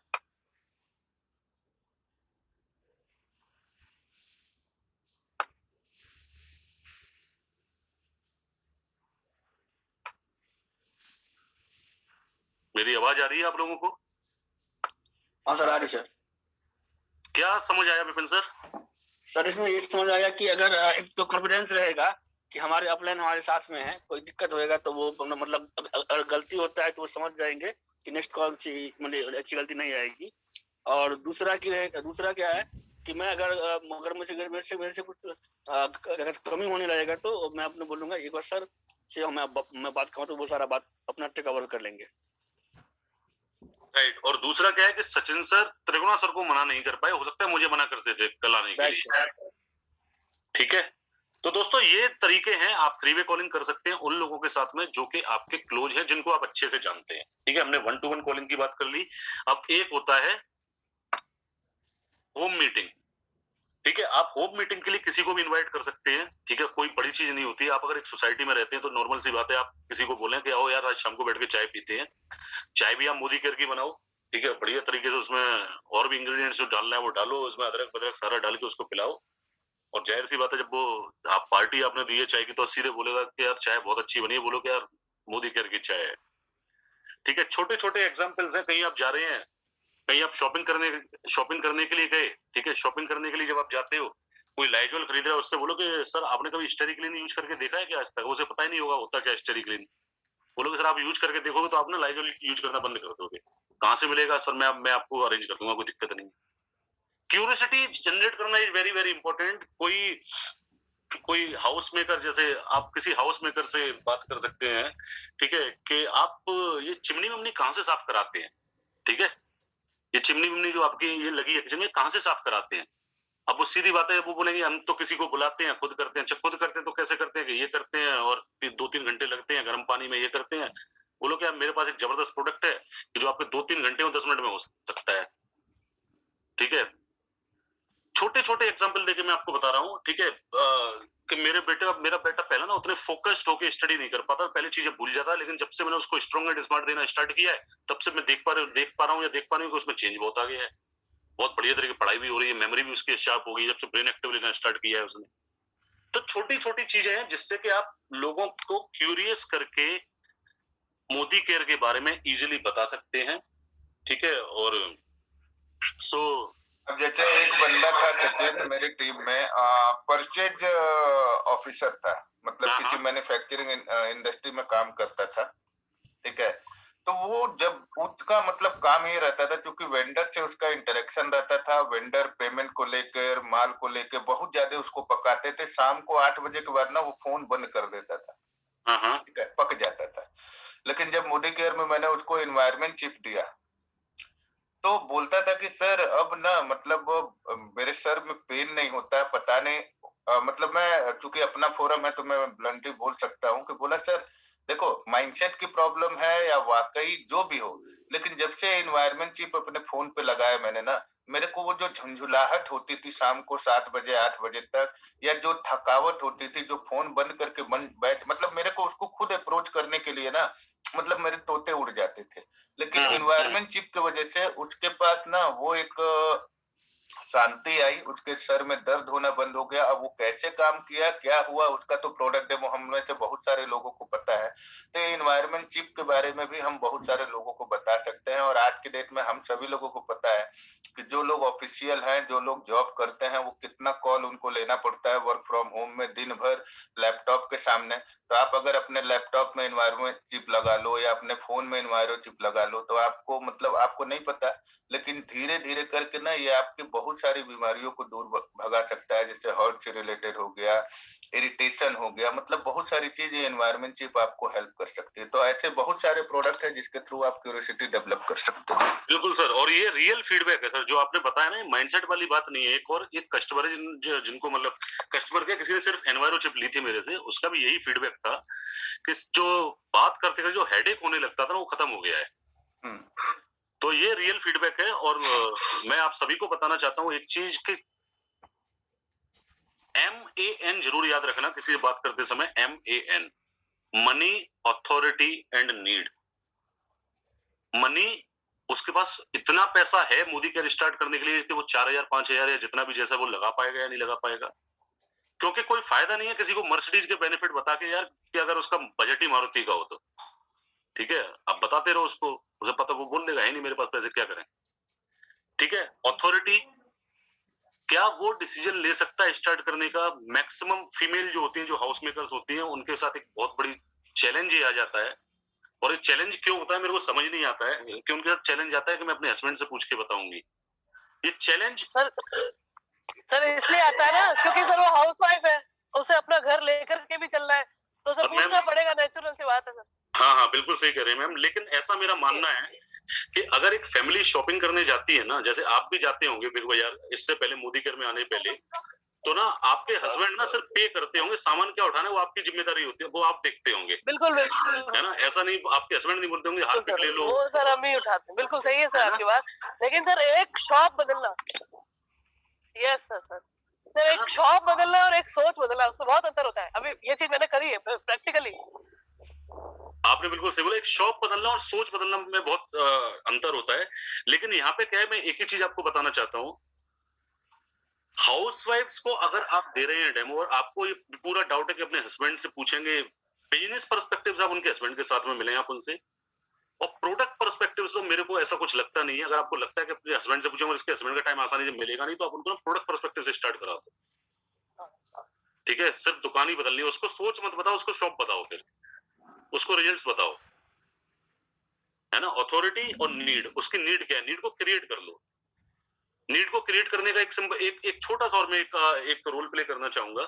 मेरी आवाज आ रही है आप लोगों को? हाँ सर, आ रही सर। क्या समझ आया विपिन सर? सर इसमें ये समझ आया कि अगर एक तो कॉन्फिडेंस रहेगा कि हमारे अपलाइन हमारे साथ में है, कोई दिक्कत होएगा तो वो मतलब अगर गलती होता है तो वो समझ जाएंगे कि नेक्स्ट कॉल मतलब अच्छी गलती नहीं आएगी। और दूसरा क्या है कि मैं अगर मेरे से कुछ अगर कमी होने लगेगा तो मैं अपने बोलूंगा एक बार सर से मैं बात कहूँ तो वो सारा बात अपना टेकओवर कर लेंगे। राइट। और दूसरा क्या है कि सचिन सर त्रिगुणा सर को मना नहीं कर पाए, हो सकता है मुझे मना करते थे कल आने के लिए। ठीक है, तो दोस्तों ये तरीके हैं, आप 3 वे कॉलिंग कर सकते हैं उन लोगों के साथ में जो कि आपके क्लोज हैं, जिनको आप अच्छे से जानते हैं। ठीक है, हमने 1-to-1 कॉलिंग की बात कर ली। अब एक होता है होम मीटिंग। ठीक है, आप होम मीटिंग के लिए किसी को भी इनवाइट कर सकते हैं। ठीक है, कोई बड़ी चीज नहीं होती है। आप अगर एक सोसाइटी में रहते हैं तो नॉर्मल सी बात है, आप किसी को बोलें कि आओ यार आज शाम को बैठ के चाय पीते हैं। चाय भी आप मोदी केयर की बनाओ, ठीक है, बढ़िया तरीके से उसमें और भी इंग्रेडिएंट्स जो डालना है वो डालो, उसमें अदरक बदरक सारा डाल के उसको पिलाओ। और जाहिर सी बात है, जब वो आप पार्टी आपने दी है चाय की तो सीधे बोलेगा कि यार चाय बहुत अच्छी बनी है, बोलो कि यार मोदी केयर की चाय है। ठीक है, छोटे छोटे एग्जाम्पल्स हैं। कहीं आप जा रहे हैं, कहीं आप शॉपिंग करने के लिए गए। ठीक है, शॉपिंग करने के लिए जब आप जाते हो, कोई लाइजॉल खरीद रहा है, उससे बोलो कि सर आपने कभी स्टेरिक्लीन यूज करके देखा है क्या आज तक? उसे पता ही नहीं होगा होता क्या स्टेरिक्लीन। बोलोगे सर आप यूज करके देखोगे तो आप ना लाइजॉल यूज करना बंद कर दोगे। कहाँ से मिलेगा? सर मैं आपको अरेंज कर दूंगा, कोई दिक्कत नहीं। क्यूरियोसिटी जनरेट करना इज वेरी वेरी इंपॉर्टेंट। कोई हाउस मेकर, जैसे आप किसी हाउस मेकर से बात कर सकते हैं, ठीक है, कि आप ये चिमनी विमनी कहाँ से साफ कराते हैं? ठीक है, ये चिमनी विमनी जो आपकी ये लगी है किचन में, कहाँ से साफ कराते हैं? अब वो सीधी बात है, वो बोलेंगे हम तो किसी को बुलाते हैं, खुद करते हैं। अच्छा, खुद करते हैं तो कैसे करते हैं? कि ये करते हैं और 2-3 घंटे लगते हैं गर्म पानी में, ये करते हैं। बोलो क्या मेरे पास एक जबरदस्त प्रोडक्ट है कि जो आपके 2-3 घंटे में 10 मिनट में हो सकता है। ठीक है, छोटे छोटे एग्जाम्पल देके मैं आपको बता रहा हूँ। ठीक है, कि मेरा बेटा पहले ना उतने फोकस्ड होके स्टडी नहीं कर पाता, पहले चीजें भूल जाता है, लेकिन जब से मैंने उसको स्ट्रॉन्ग एंड स्मार्ट देना स्टार्ट किया है, तब से मैं देख पा रहा हूँ कि उसमें चेंज बहुत आ गया है। बहुत बढ़िया तरीके पढ़ाई भी हो रही है, मेमोरी भी उसकी शार्प हो गई जब से ब्रेन एक्टिव लेना स्टार्ट किया है उसने। तो छोटी छोटी चीजें हैं जिससे कि आप लोगों को क्यूरियस करके मोदी केयर के बारे में इजीली बता सकते हैं। ठीक है, और अब जैसे एक बंदा था सचिन मेरी टीम में, परचेज ऑफिसर था, मतलब किसी मैन्युफैक्चरिंग इंडस्ट्री में काम करता था। ठीक है, तो वो जब उसका मतलब काम ये रहता था, क्योंकि वेंडर से उसका इंटरेक्शन रहता था, वेंडर पेमेंट को लेकर, माल को लेकर बहुत ज्यादा उसको पकाते थे। शाम को 8 बजे के बाद ना वो फोन बंद कर देता था। ठीक है, पक जाता था। लेकिन जब मोदी केयर में मैंने उसको एनवायरमेंट चिप दिया तो बोलता था कि सर अब ना मतलब मेरे सर में पेन नहीं होता है, पता नहीं मतलब मैं चूंकि अपना फोरम है तो मैं ब्लंटली बोल सकता हूँ कि बोला सर देखो माइंडसेट की प्रॉब्लम है या वाकई जो भी हो, लेकिन जब से एनवायरमेंट चिप अपने फोन पे लगाया मैंने ना, मेरे को वो जो झुंझुलाहट होती थी शाम को 7 बजे 8 बजे तक, या जो थकावट होती थी, जो फोन बंद करके बैठ मतलब मेरे को उसको खुद अप्रोच करने के लिए ना मतलब मेरे तोते उड़ जाते थे। लेकिन एनवायरमेंट चिप की वजह से उसके पास ना वो एक शांति आई, उसके सर में दर्द होना बंद हो गया। अब वो कैसे काम किया, क्या हुआ, उसका तो प्रोडक्ट डेमो हम में से बहुत सारे लोगों को पता है। तो एनवायरमेंट चिप के बारे में भी हम बहुत सारे लोगों को बता सकते हैं। और आज के डेट में हम सभी लोगों को पता है कि जो लोग ऑफिशियल हैं, जो लोग जॉब करते हैं, वो कितना कॉल उनको लेना पड़ता है वर्क फ्रॉम होम में, दिन भर लैपटॉप के सामने। तो आप अगर अपने लैपटॉप में एनवायरमेंट चिप लगा लो या अपने फोन में एनवायरमेंट चिप लगा लो तो आपको मतलब आपको नहीं पता, लेकिन धीरे धीरे करके ना ये आपकी बहुत सारी बीमारियों को दूर भगा सकता है। जैसे हार्ट से रिलेटेड हो गया, इरिटेशन हो गया, मतलब बहुत सारी चीजें एनवायरमेंट चिप आपको हेल्प कर सकती है। तो ऐसे बहुत सारे प्रोडक्ट है जिसके थ्रू आप क्यूरियोसिटी डेवलप कर सकते हो। बिल्कुल सर, और ये रियल फीडबैक है सर जो आपने बताया ना, माइंडसेट वाली बात नहीं है। एक कस्टमर है जिनको मतलब कस्टमर क्या, किसी ने सिर्फ एनवायरो चिप ली थी मेरे से, उसका भी यही फीडबैक था कि जो बात करते जो हेडेक होने लगता था ना वो खत्म हो गया है। तो ये रियल फीडबैक है। और मैं आप सभी को बताना चाहता हूँ एक चीज कि MAN जरूर याद रखना किसी से बात करते समय, MAN, money, authority and need. Money, उसके पास इतना पैसा है मोदी केयर स्टार्ट करने के लिए कि वो 4,000 5,000 या जितना भी जैसा वो लगा पाएगा या नहीं लगा पाएगा, क्योंकि कोई फायदा नहीं है किसी को मर्सिडीज के बेनिफिट बता के यार कि अगर उसका बजट ही मारुति का हो तो ठीक है, आप बताते रहो उसको, उसे पता, वो बोल देगा है नहीं मेरे पास पैसे, क्या करें। ठीक है, अथॉरिटी, क्या वो डिसीजन ले सकता है स्टार्ट करने का? मैक्सिमम फीमेल जो होती हैं, जो हाउस मेकर्स होती हैं, उनके साथ एक बहुत बड़ी चैलेंज ये आ जाता है। और ये चैलेंज क्यों होता है मेरे को समझ नहीं आता है कि उनके साथ चैलेंज आता है कि मैं अपने हस्बैंड से पूछ के बताऊंगी। ये चैलेंज सर इसलिए आता है ना क्योंकि सर वो हाउसवाइफ है, उसे अपना घर लेकर के भी चलना है, तो उसे पूछना पड़ेगा, नेचुरल सी बात है सर। हाँ, बिल्कुल सही कह रहे हैं मैम। लेकिन ऐसा मेरा मानना है कि अगर एक फैमिली शॉपिंग करने जाती है ना, जैसे आप भी जाते होंगे बिग बाजार इससे पहले, मोदी केयर में आने पहले, तो ना आपके हस्बैंड ना सिर्फ पे करते होंगे, सामान क्या उठाना है वो आपकी जिम्मेदारी होती है, वो आप देखते होंगे। बिल्कुल बिल्कुल, है ना, ऐसा नहीं आपके हस्बैंड नहीं बोलते होंगे हाथ पे ले लो, वो सर हम ही उठाते हैं। बिल्कुल सही है सर आपकी बात, लेकिन सर एक शॉप बदलना, यस सर एक शॉप बदलना और एक सोच बदलना, उसमें बहुत अंतर होता है। अभी ये चीज मैंने करी है प्रैक्टिकली। आपने बिल्कुल सही बोला, एक शॉप बदलना और सोच बदलना में बहुत अंतर होता है। लेकिन यहाँ पे क्या है, मैं एक ही चीज आपको बताना चाहता हूँ, हाउसवाइफ्स को अगर आप दे रहे हैं डेमो और आपको ये पूरा डाउट है कि अपने हस्बैंड से पूछेंगे, बिजनेस पर्सपेक्टिव्स आप उनके हस्बैंड के साथ में मिलें आप उनसे, और प्रोडक्ट पर्सपेक्टिव्स तो मेरे को ऐसा कुछ लगता नहीं है। अगर आपको लगता है कि अपने हस्बैंड से पूछेंगे और इसके हस्बैंड का टाइम आसानी से मिलेगा नहीं, तो आप उनको प्रोडक्ट पर्सपेक्टिव से स्टार्ट करा दो। ठीक है, सिर्फ दुकान ही बदलनी है, उसको सोच मत बताओ, उसको शॉप बताओ, फिर उसको रिजल्ट्स बताओ, है ना। अथॉरिटी और नीड, उसकी नीड क्या है, नीड को क्रिएट कर लो। नीड को क्रिएट करने का एक छोटा सा, और मैं एक रोल प्ले करना चाहूंगा,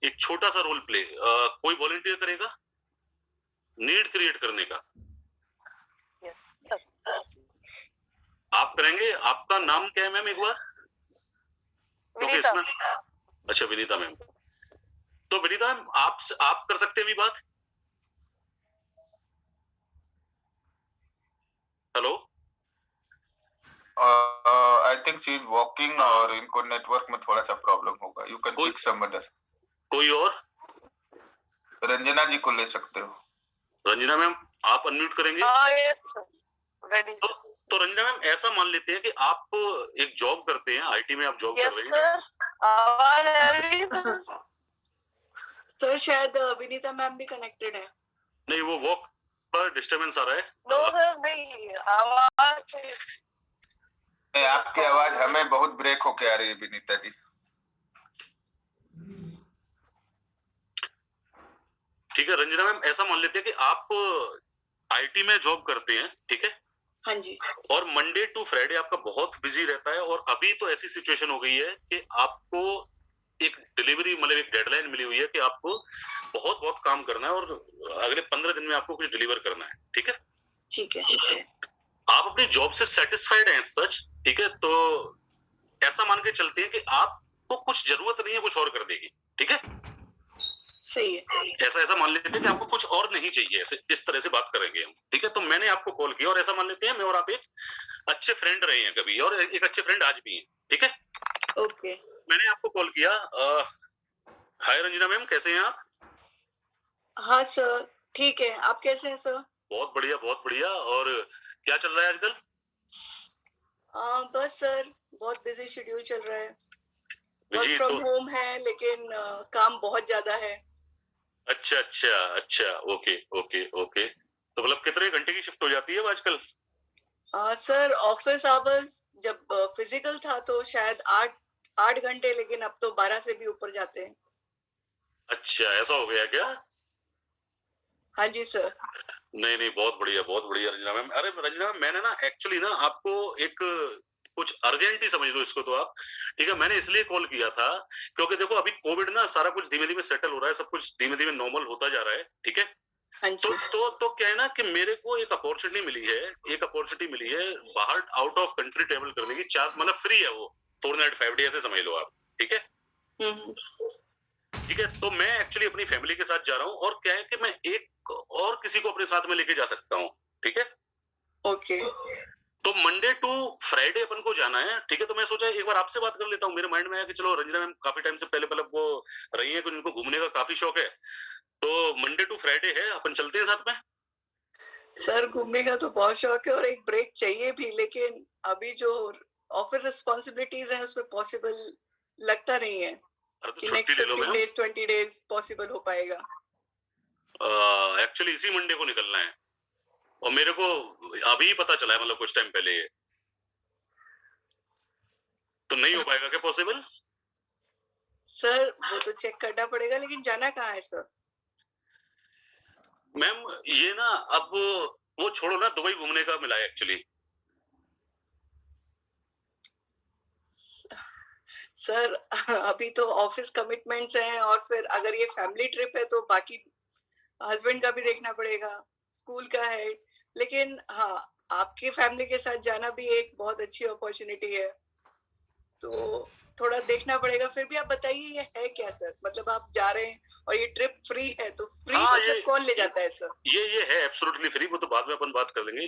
एक छोटा सा रोल प्ले। कोई वॉलंटियर करेगा नीड क्रिएट करने का? यस आप करेंगे? आपका नाम क्या है मैम एक बार? क्योंकि इसमें, अच्छा विनीता मैम, तो विनीता मैम आप कर सकते हैं अभी बात? Hello, I think she is walking और इनको नेटवर्क में थोड़ा सा प्रॉब्लम होगा। You can pick some other. कोई और? रंजना जी को ले सकते हो। रंजना मैम आप अनम्यूट करेंगे? Yes ready. तो रंजना मैम ऐसा मान लेते हैं कि आप एक जॉब करते हैं, आईटी में आप जॉब कर रहे हैं। सर आवाज आ रही है सर, शायद विनीता मैम भी कनेक्टेड है। नहीं, वो वॉक पर डिस्टरबेंस आ रहा है। नो सर नहीं, आवाज आपकी आवाज हमें बहुत ब्रेक होके आ रही है विनीता जी। ठीक है रंजना मैम, ऐसा मान लेते हैं कि आप आईटी में जॉब करते हैं, ठीक है? हाँ जी। और मंडे टू फ्राइडे आपका बहुत बिजी रहता है, और अभी तो ऐसी सिचुएशन हो गई है कि आपको एक डिलीवरी, मतलब एक डेडलाइन मिली हुई है कि आपको बहुत बहुत काम करना है और अगले 15 दिन में आपको कुछ डिलीवर करना है, ठीक है? ठीक है। आप अपनी जॉब से सेटिस्फाइड हैं सच, ठीक है? तो ऐसा मान के चलते हैं कि आपको कुछ जरूरत नहीं है कुछ और कर देगी, ठीक है? सही है। ऐसा मान लेते हैं कि आपको कुछ और नहीं चाहिए, ऐसे इस तरह से बात करेंगे हम, ठीक है? तो मैंने आपको कॉल किया और ऐसा मान लेते हैं मैं और आप एक अच्छे फ्रेंड रहे हैं कभी, और एक अच्छे फ्रेंड आज भी हैं, ठीक है? ओके। मैंने आपको कॉल किया। हाय रंजना मैम, कैसे हैं आप? हाँ सर, ठीक है। आप कैसे हैं सर? बहुत बढ़िया, बहुत बढ़िया। और क्या चल रहा है आजकल? बस सर, बहुत बिजी शेड्यूल चल रहा है। वर्क जी, फ्रॉम तो होम है, लेकिन काम बहुत ज्यादा है। अच्छा, ओके। तो मतलब कितने घंटे की शिफ्ट हो जाती है आजकल? सर ऑफिस आवर्स जब फिजिकल था तो शायद 8 घंटे, लेकिन अब तो 12 से भी ऊपर जाते हैं। अच्छा, ऐसा हो गया क्या? हाँ जी सर। नहीं, बहुत बढ़िया रंजना मैम। अरे रंजना मैम, मैंने ना एक्चुअली ना आपको एक कुछ अर्जेंट ही समझ लो इसको तो आप, ठीक है? मैंने इसलिए कॉल किया था क्योंकि देखो अभी कोविड ना सारा कुछ धीमे धीमे सेटल हो रहा है, सब कुछ धीमे धीमे नॉर्मल होता जा रहा है, ठीक है? हाँ जी। तो क्या है ना कि मेरे को एक अपॉर्चुनिटी मिली है बाहर आउट ऑफ कंट्री ट्रेवल करने की, मतलब फ्री है वो, 4 नाइट 5 डे ऐसे समझ लो आप, ठीक है? ठीक है, तो मैं एक्चुअली अपनी फैमिली के साथ जा रहा हूँ, और क्या है कि मैं एक और किसी को अपने साथ में लेके जा सकता हूँ, ठीक है? ओके तो मंडे टू फ्राइडे अपन को जाना है, ठीक है। तो मैं सोचा एक बार आपसे बात कर लेता हूँ। मेरे माइंड में आया कि चलो रंजना मैम काफी टाइम से पहले वो रही है, उनको घूमने का काफी शौक है, तो मंडे टू फ्राइडे है, अपन चलते हैं साथ में। सर घूमने का तो बहुत शौक है और एक ब्रेक चाहिए भी, लेकिन अभी जो ऑफिस रिस्पॉन्सिबिलिटीज हैं उसमें पॉसिबल लगता नहीं है अरे तो कि छुट्टी नेक्स्ट ले लो 15 मैम। डेज 20 डेज पॉसिबल हो पाएगा। एक्चुअली इसी मंडे को निकलना है और मेरे को अभी पता चला है, मतलब कुछ टाइम पहले ये। तो नहीं हो पाएगा क्या पॉसिबल? सर वो तो चेक करना पड़ेगा, लेकिन जाना कहाँ है सर? मैम ये ना अब वो छोड़ो ना, दुबई घूमने का मिला है एक्चुअली। सर अभी तो ऑफिस कमिटमेंट्स हैं और फिर अगर ये फैमिली ट्रिप है तो बाकी हस्बैंड का भी देखना पड़ेगा, स्कूल का है। लेकिन हाँ, आपकी फैमिली के साथ जाना भी एक बहुत अच्छी अपॉर्चुनिटी है, तो थोड़ा देखना पड़ेगा। फिर भी आप बताइए ये है क्या सर? मतलब आप जा रहे हैं और ये ट्रिप फ्री है, तो फ्री हाँ, मतलब कौन ले जाता है सर? ये है एब्सोल्युटली फ्री, वो तो बाद में अपन बात कर लेंगे।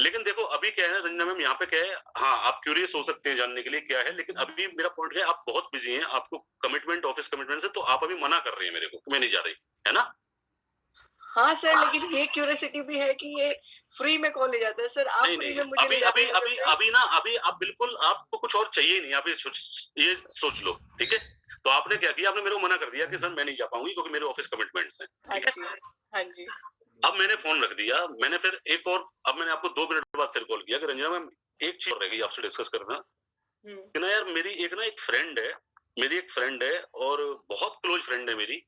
लेकिन देखो अभी क्या है ना रंजना मैम, यहाँ पे क्या है, हाँ आप क्यूरियस हो सकते हैं जानने के लिए क्या है, लेकिन अभी मेरा पॉइंट है आप बहुत बिजी हैं, आपको कमिटमेंट, ऑफिस कमिटमेंट है, तो आप अभी मना कर रहे हैं मेरे को, मैं नहीं जा रही, है ना? हाँ सर, लेकिन ये क्यूरियोसिटी भी है कि ये फ्री में कौन ले जाता है सर? आप फ्री में मुझे ले जाते हैं as a friend? अभी आप बिल्कुल, आपको कुछ और चाहिए नहीं, आप ये सोच लो, ठीक है। तो आपने क्या किया, आपने मेरे को मना कर दिया कि सर मैं नहीं जा पाऊंगी क्योंकि मेरे ऑफिस कमिटमेंट्स हैं, हाँ ठीक जी, है। हाँ जी। अब मैंने फोन रख दिया, मैंने फिर अब मैंने आपको 2 मिनट बाद फिर कॉल किया कि रंजना मैम एक चीज रह गई आपसे डिस्कस करना कि ना यार, मेरी एक फ्रेंड है और बहुत क्लोज फ्रेंड है मेरी,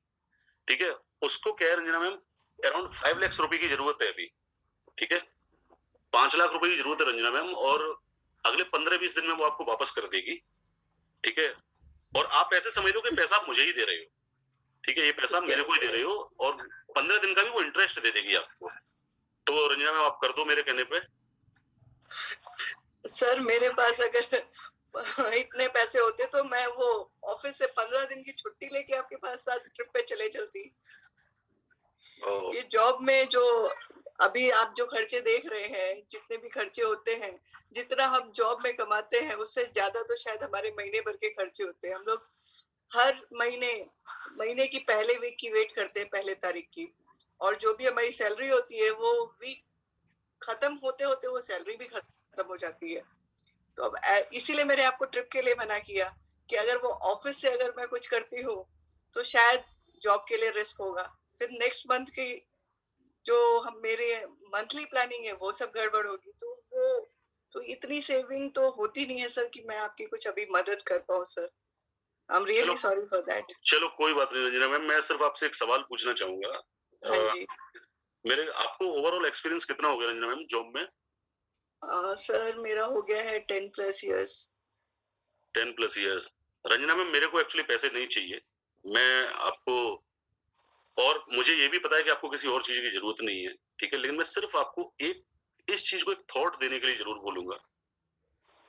ठीक है। उसको क्या है रंजना मैम, अराउंड 5 लाख रुपए की जरूरत है अभी, ठीक है। 5 लाख रुपए की जरूरत है रंजना मैम, और अगले 15-20 दिन में वो आपको वापस कर देगी, ठीक है। और आप ऐसे समझ लो कि पैसा आप मुझे ही दे रहे हो, ठीक है, ये पैसा मेरे को ही दे रहे हो, और 15 दिन का भी वो इंटरेस्ट दे देगी आपको। तो रंजना मैम आप कर दो मेरे कहने पे। सर मेरे पास अगर इतने पैसे होते तो मैं वो ऑफिस से 15 दिन की छुट्टी लेके आपके पास साथ ट्रिप पे चले चलती। ये जॉब में जो अभी आप जो खर्चे देख रहे हैं, जितने भी खर्चे होते हैं, जितना हम जॉब में कमाते हैं उससे ज्यादा तो शायद हमारे महीने भर के खर्चे होते हैं। हम लोग हर महीने की पहले वीक की वेट करते हैं, पहले तारीख की, और जो भी हमारी सैलरी होती है वो वीक खत्म होते होते वो सैलरी भी खत्म हो जाती है। तो अब इसीलिए मैंने आपको ट्रिप के लिए मना किया कि अगर वो ऑफिस से अगर मैं कुछ करती हूँ तो शायद जॉब के लिए रिस्क होगा, फिर नेक्स्ट मंथ की जो हम मेरे मंथली प्लानिंग है वो सब गड़बड़ होगी, तो इतनी सेविंग तो होती नहीं है सर कि मैं आपकी कुछ अभी मदद कर पाऊँ sir. I am really sorry for that. चलो कोई बात नहीं रंजना मैम, मैं सिर्फ आपसे एक सवाल पूछना चाहूंगा। हाँ जी। आपको ओवरऑल एक्सपीरियंस कितना हो गया रंजना मैम जॉब में? सर मेरा हो गया है 10+ इयर्स। 10+ इयर्स। रंजना मैम मेरे को एक्चुअली पैसे नहीं चाहिए, मैं आपको, और मुझे ये भी पता है कि आपको किसी और चीज की जरूरत नहीं है, ठीक है, लेकिन मैं सिर्फ आपको इस चीज को एक थॉट देने के लिए जरूर बोलूंगा।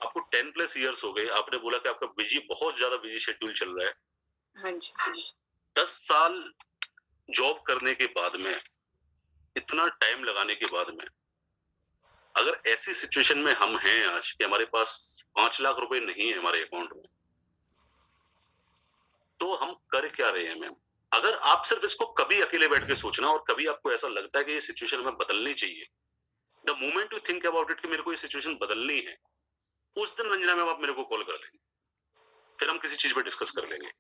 आपको 10+ इयर्स हो गए, आपने बोला कि आपका बहुत ज्यादा बिजी शेड्यूल चल रहा है। हाँ जी। 10 साल जॉब करने के बाद में, इतना टाइम लगाने के बाद में, अगर ऐसी सिचुएशन में हम हैं आज कि हमारे पास 5 लाख रुपए नहीं है हमारे अकाउंट में, तो हम कर क्या रहे हैं मैम? अगर आप सिर्फ इसको कभी अकेले बैठ के सोचना और कभी आपको ऐसा लगता है कि ये सिचुएशन हमें बदलनी चाहिए, the moment you think about it कि मेरे को ये सिचुएशन बदलनी है, उस दिन रंजना मैम आप मेरे को कॉल कर देंगे, फिर हम किसी चीज पे डिस्कस कर लेंगे।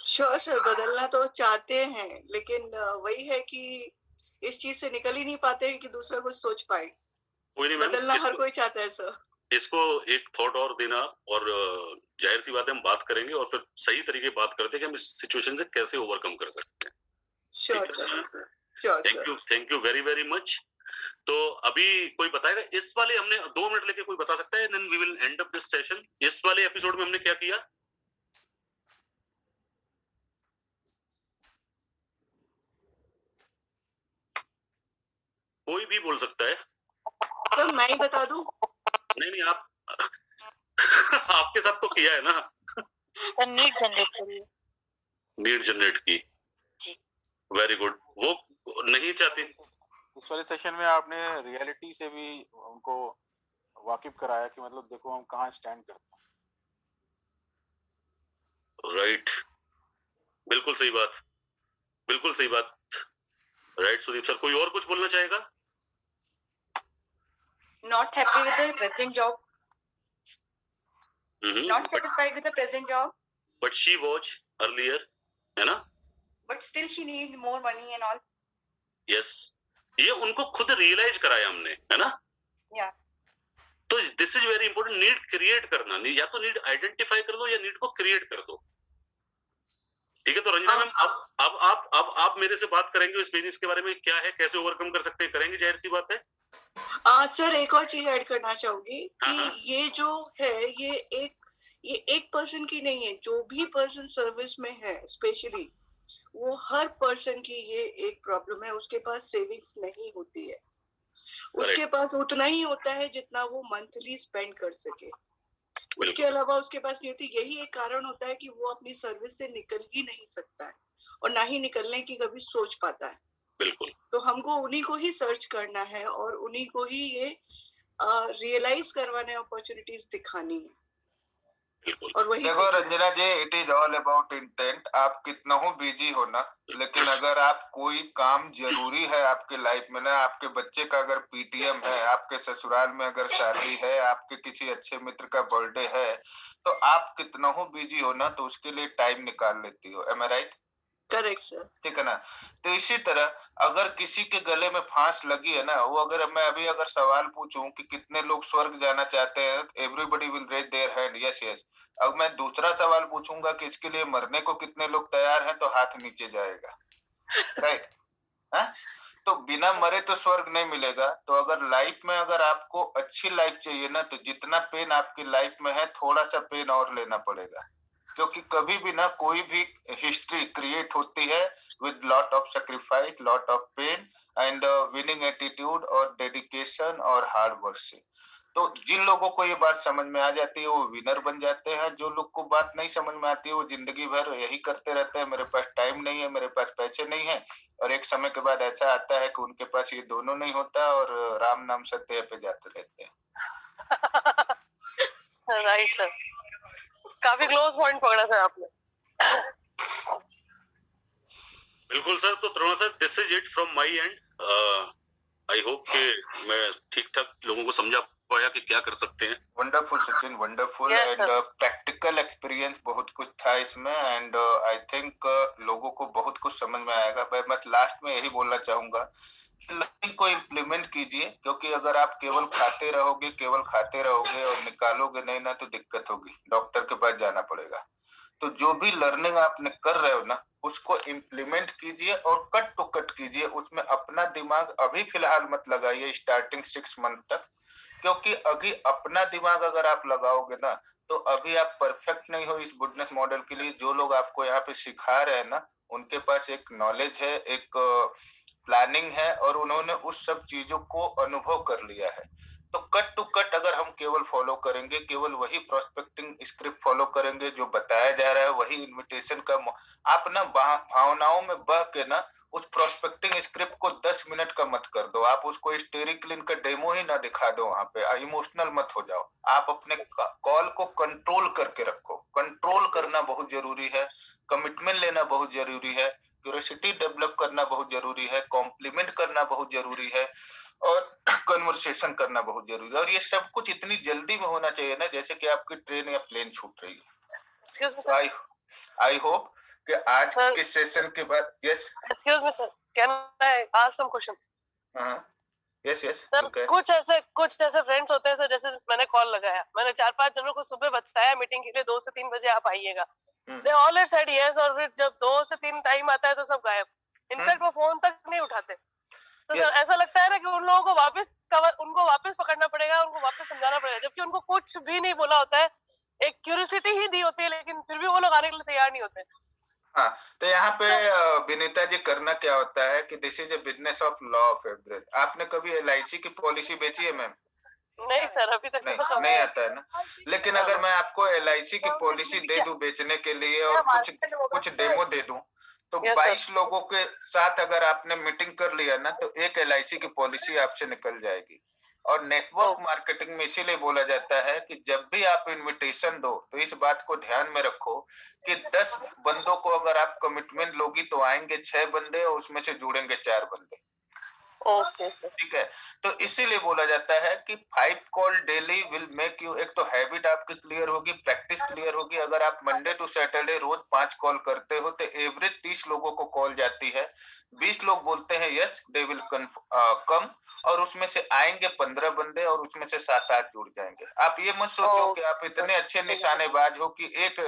श्योर सर, बदलना तो चाहते हैं, लेकिन वही है कि इस चीज से निकल ही नहीं पाते हैं कि दूसरा कुछ सोच पाए। कोई नहीं मैम, बदलना हर कोई चाहता है सर। इसको एक थॉट और देना, और जाहिर सी बात है हम बात करेंगे और फिर सही तरीके बात करते हैं कि हम इस सिचुएशन से कैसे ओवरकम कर सकते हैं। Sure sir. Thank you very very much. तो अभी कोई बताएगा इस वाले, हमने 2 मिनट लेके कोई बता सकता है, then we will end up this session. इस वाले एपिसोड में हमने क्या किया? कोई भी बोल सकता है। तो मैं ही बता दूं? नहीं आप आपके साथ तो किया है ना, नीड जनरेट की। Very good. वो नहीं चाहती, इस वाले सेशन में आपने रियलिटी से भी उनको वाकिफ कराया कि मतलब देखो हम कहाँ स्टैंड करते हैं। राइट, बिल्कुल सही बात, बिल्कुल सही बात। राइट सुदीप सर, कोई और कुछ बोलना चाहेगा? Not happy with the present job. Not satisfied with the present job. But she was earlier, है ना? But still she need more money and all. Yes, ये उनको खुद रियलाइज कराया हमने, है ना? Yeah. तो this is very important, need create करना, या तो नीड आइडेंटिफाई कर दो या नीड को क्रिएट कर दो। ठीक है, तो रंजना मैम अब आप मेरे से बात करेंगे इस बिजनेस के बारे में, क्या है, कैसे ओवरकम कर सकते हैं, करेंगे, जाहिर सी बात है। सर एक और चीज ऐड करना चाहूंगी कि ये जो है ये एक पर्सन की नहीं है, जो भी पर्सन सर्विस में है स्पेशली वो हर पर्सन की ये एक प्रॉब्लम है, उसके पास सेविंग्स नहीं होती है, उसके पास उतना ही होता है जितना वो मंथली स्पेंड कर सके, उसके अलावा उसके पास नहीं होती। यही एक कारण होता है कि वो अपनी सर्विस से निकल ही नहीं सकता है और ना ही निकलने की कभी सोच पाता है। बिल्कुल, तो हमको उन्हीं को ही सर्च करना है और उन्हीं को ही ये रियलाइज करवाने अपॉर्चुनिटीज दिखानी है। और वही देखो Ranjana ji, it is all about intent. आप कितना हो बिजी हो ना, लेकिन अगर आप कोई काम जरूरी है आपके लाइफ में ना, आपके बच्चे का अगर पीटीएम है, आपके ससुराल में अगर शादी है, आपके किसी अच्छे मित्र का बर्थडे है, तो आप कितना हो बिजी हो ना, तो उसके लिए टाइम निकाल लेती हो। एम आई राइट? Correct sir. ठीक है ना? तो इसी तरह अगर किसी के गले में फांस लगी है ना, वो अगर मैं अभी अगर सवाल पूछूं कि कितने लोग स्वर्ग जाना चाहते हैं, everybody will raise their hand, yes yes. अब मैं दूसरा सवाल पूछूंगा कि इसके लिए मरने को कितने लोग तैयार हैं, तो हाथ नीचे जाएगा। राइट? तो बिना मरे तो स्वर्ग नहीं मिलेगा। तो अगर लाइफ में अगर आपको अच्छी लाइफ चाहिए ना, तो जितना पेन आपकी लाइफ में है, थोड़ा सा पेन और लेना पड़ेगा, क्योंकि कभी भी ना कोई भी हिस्ट्री क्रिएट होती है with lot of sacrifice, lot of pain and winning attitude और डेडिकेशन और हार्ड वर्क से। तो जिन लोगों को ये बात समझ में आ जाती है वो विनर बन जाते हैं। जो लोग को बात नहीं समझ में आती है वो जिंदगी भर यही करते रहते हैं, मेरे पास टाइम नहीं है, मेरे पास पैसे नहीं है, और एक समय के बाद ऐसा आता है कि उनके पास ये दोनों नहीं होता और राम नाम सत्य पे जाते रहते हैं। राइट सर, काफी क्लोज पॉइंट पकड़ा सर आपने। बिल्कुल सर। तो Tarun sir, this is it from my end. I hope कि मैं ठीक ठाक लोगों को समझा पाया कि क्या कर सकते हैं। Wonderful Sachin, wonderful and practical experience बहुत कुछ था इसमें, एंड आई थिंक लोगों को बहुत कुछ समझ में आएगा। मैं लास्ट में यही बोलना चाहूंगा कि लर्निंग को इम्प्लीमेंट कीजिए, क्योंकि अगर आप केवल खाते रहोगे और निकालोगे नहीं ना, तो दिक्कत होगी, डॉक्टर के पास जाना पड़ेगा। तो जो भी लर्निंग आपने कर रहे हो ना, उसको इम्प्लीमेंट कीजिए और कट टू कट कीजिए। उसमें अपना दिमाग अभी फिलहाल मत लगाइए स्टार्टिंग 6 मंथ तक, क्योंकि अभी अपना दिमाग अगर आप लगाओगे ना, तो अभी आप परफेक्ट नहीं हो इस बिजनेस मॉडल के लिए। जो लोग आपको यहाँ पे सिखा रहे हैं ना, उनके पास एक नॉलेज है, एक प्लानिंग है, और उन्होंने उस सब चीजों को अनुभव कर लिया है। तो कट टू कट अगर हम केवल फॉलो करेंगे, केवल वही प्रोस्पेक्टिंग स्क्रिप्ट फॉलो करेंगे जो बताया जा रहा है, वही इन्विटेशन का, आप ना भावनाओं में बह के ना उस प्रोस्पेक्टिंग स्क्रिप्ट को 10 मिनट का मत कर दो। आप उसको स्टेरिक्लिन का डेमो ही ना दिखा दो, वहां पे इमोशनल मत हो जाओ। आप अपने कॉल को कंट्रोल करके रखो। कंट्रोल करना बहुत जरूरी है, कमिटमेंट लेना बहुत जरूरी है, क्यूरियोसिटी डेवलप करना बहुत जरूरी है, कॉम्प्लीमेंट करना बहुत जरूरी है, और कन्वर्सेशन करना बहुत जरूरी है। और ये सब कुछ इतनी जल्दी में होना चाहिए ना, जैसे कि आपकी ट्रेन या प्लेन छूट रही है। आई होप कि आज के सेशन के बाद, yes excuse me sir, can I ask some questions? Yes yes sir, कुछ ऐसे फ्रेंड्स होते हैं सर, जैसे मैंने कॉल लगाया, मैंने 4-5 जनों को सुबह बताया मीटिंग के लिए 2 से 3 बजे आप आइएगा, they all had said yes, और फिर जब 2 से 3 टाइम आता है तो सब गायब, इनफैक्ट वो फोन तक नहीं उठाते। तो सर ऐसा लगता है ना कि उन लोगों को उनको वापस पकड़ना पड़ेगा, उनको वापस समझाना पड़ेगा, जबकि उनको कुछ भी नहीं बोला होता है, एक क्यूरियोसिटी ही दी होती है, लेकिन फिर भी वो लोग आने के लिए तैयार नहीं होते। हाँ, तो यहाँ पे विनीता जी करना क्या होता है कि this is a business of law of average. आपने कभी LIC की पॉलिसी बेची है मैम? नहीं सर, अभी तक नहीं आता है ना। लेकिन अगर मैं आपको LIC की पॉलिसी दे दूं बेचने के लिए और कुछ डेमो दे दूं, तो Yes, sir. 22 लोगों के साथ अगर आपने मीटिंग कर लिया ना तो एक LIC की पॉलिसी आपसे निकल जाएगी। और नेटवर्क मार्केटिंग में इसीलिए बोला जाता है कि जब भी आप इनविटेशन दो तो इस बात को ध्यान में रखो कि 10 बंदों को अगर आप कमिटमेंट लोगी तो आएंगे 6 बंदे और उसमें से जुड़ेंगे 4 बंदे। Okay sir. ठीक है, तो इसीलिए बोला जाता है कि 5 call daily will make you, एक तो हैबिट आपकी क्लियर होगी, प्रैक्टिस क्लियर होगी। अगर आप मंडे टू सैटरडे रोज 5 कॉल करते हो तो एवरेज 30 लोगों को कॉल जाती है। 20 लोग बोलते हैं यस दे विल कम, और उसमें से आएंगे 15 बंदे और उसमें से 7-8 जुड़ जाएंगे। आप ये मत सोचो कि आप इतने अच्छे निशानेबाज हो कि एक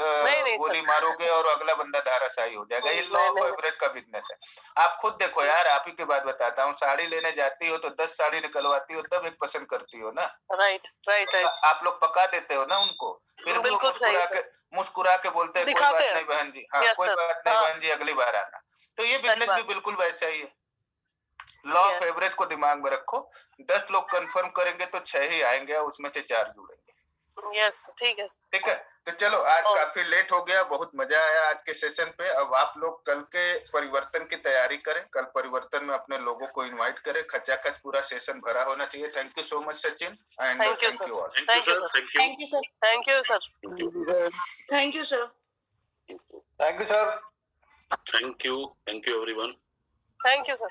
गोली मारोगे और अगला बंदा धाराशायी हो जाएगा। ये लॉ ऑफ एवरेज का बिजनेस है। आप खुद देखो यार, आप ही की बात बताता हूँ, साड़ी लेने जाती हो तो 10 साड़ी निकलवाती हो तब एक पसंद करती हो ना। Right right right. आप लोग पका देते हो ना उनको, फिर वो मुस्कुरा के बोलते हैं कोई बात नहीं बहन जी, हाँ कोई बात नहीं बहन जी अगली बार आना। तो ये बिजनेस भी बिल्कुल वैसा ही है। लॉ ऑफ एवरेज को दिमाग में रखो, 10 लोग कंफर्म करेंगे तो 6 ही आएंगे और उसमें से 4 जुड़ेंगे। यस ठीक है। ठीक है, तो चलो आज काफी लेट हो गया, बहुत मजा आया आज के सेशन पे। अब आप लोग कल के परिवर्तन की तैयारी करें, कल परिवर्तन में अपने लोगों को इनवाइट करें, खचाखच पूरा सेशन भरा होना चाहिए। Thank you so much Sachin and thank you all. Thank you sir. Thank you sir. Thank you sir. Thank you sir. Thank you sir. Thank you everyone. Thank you sir.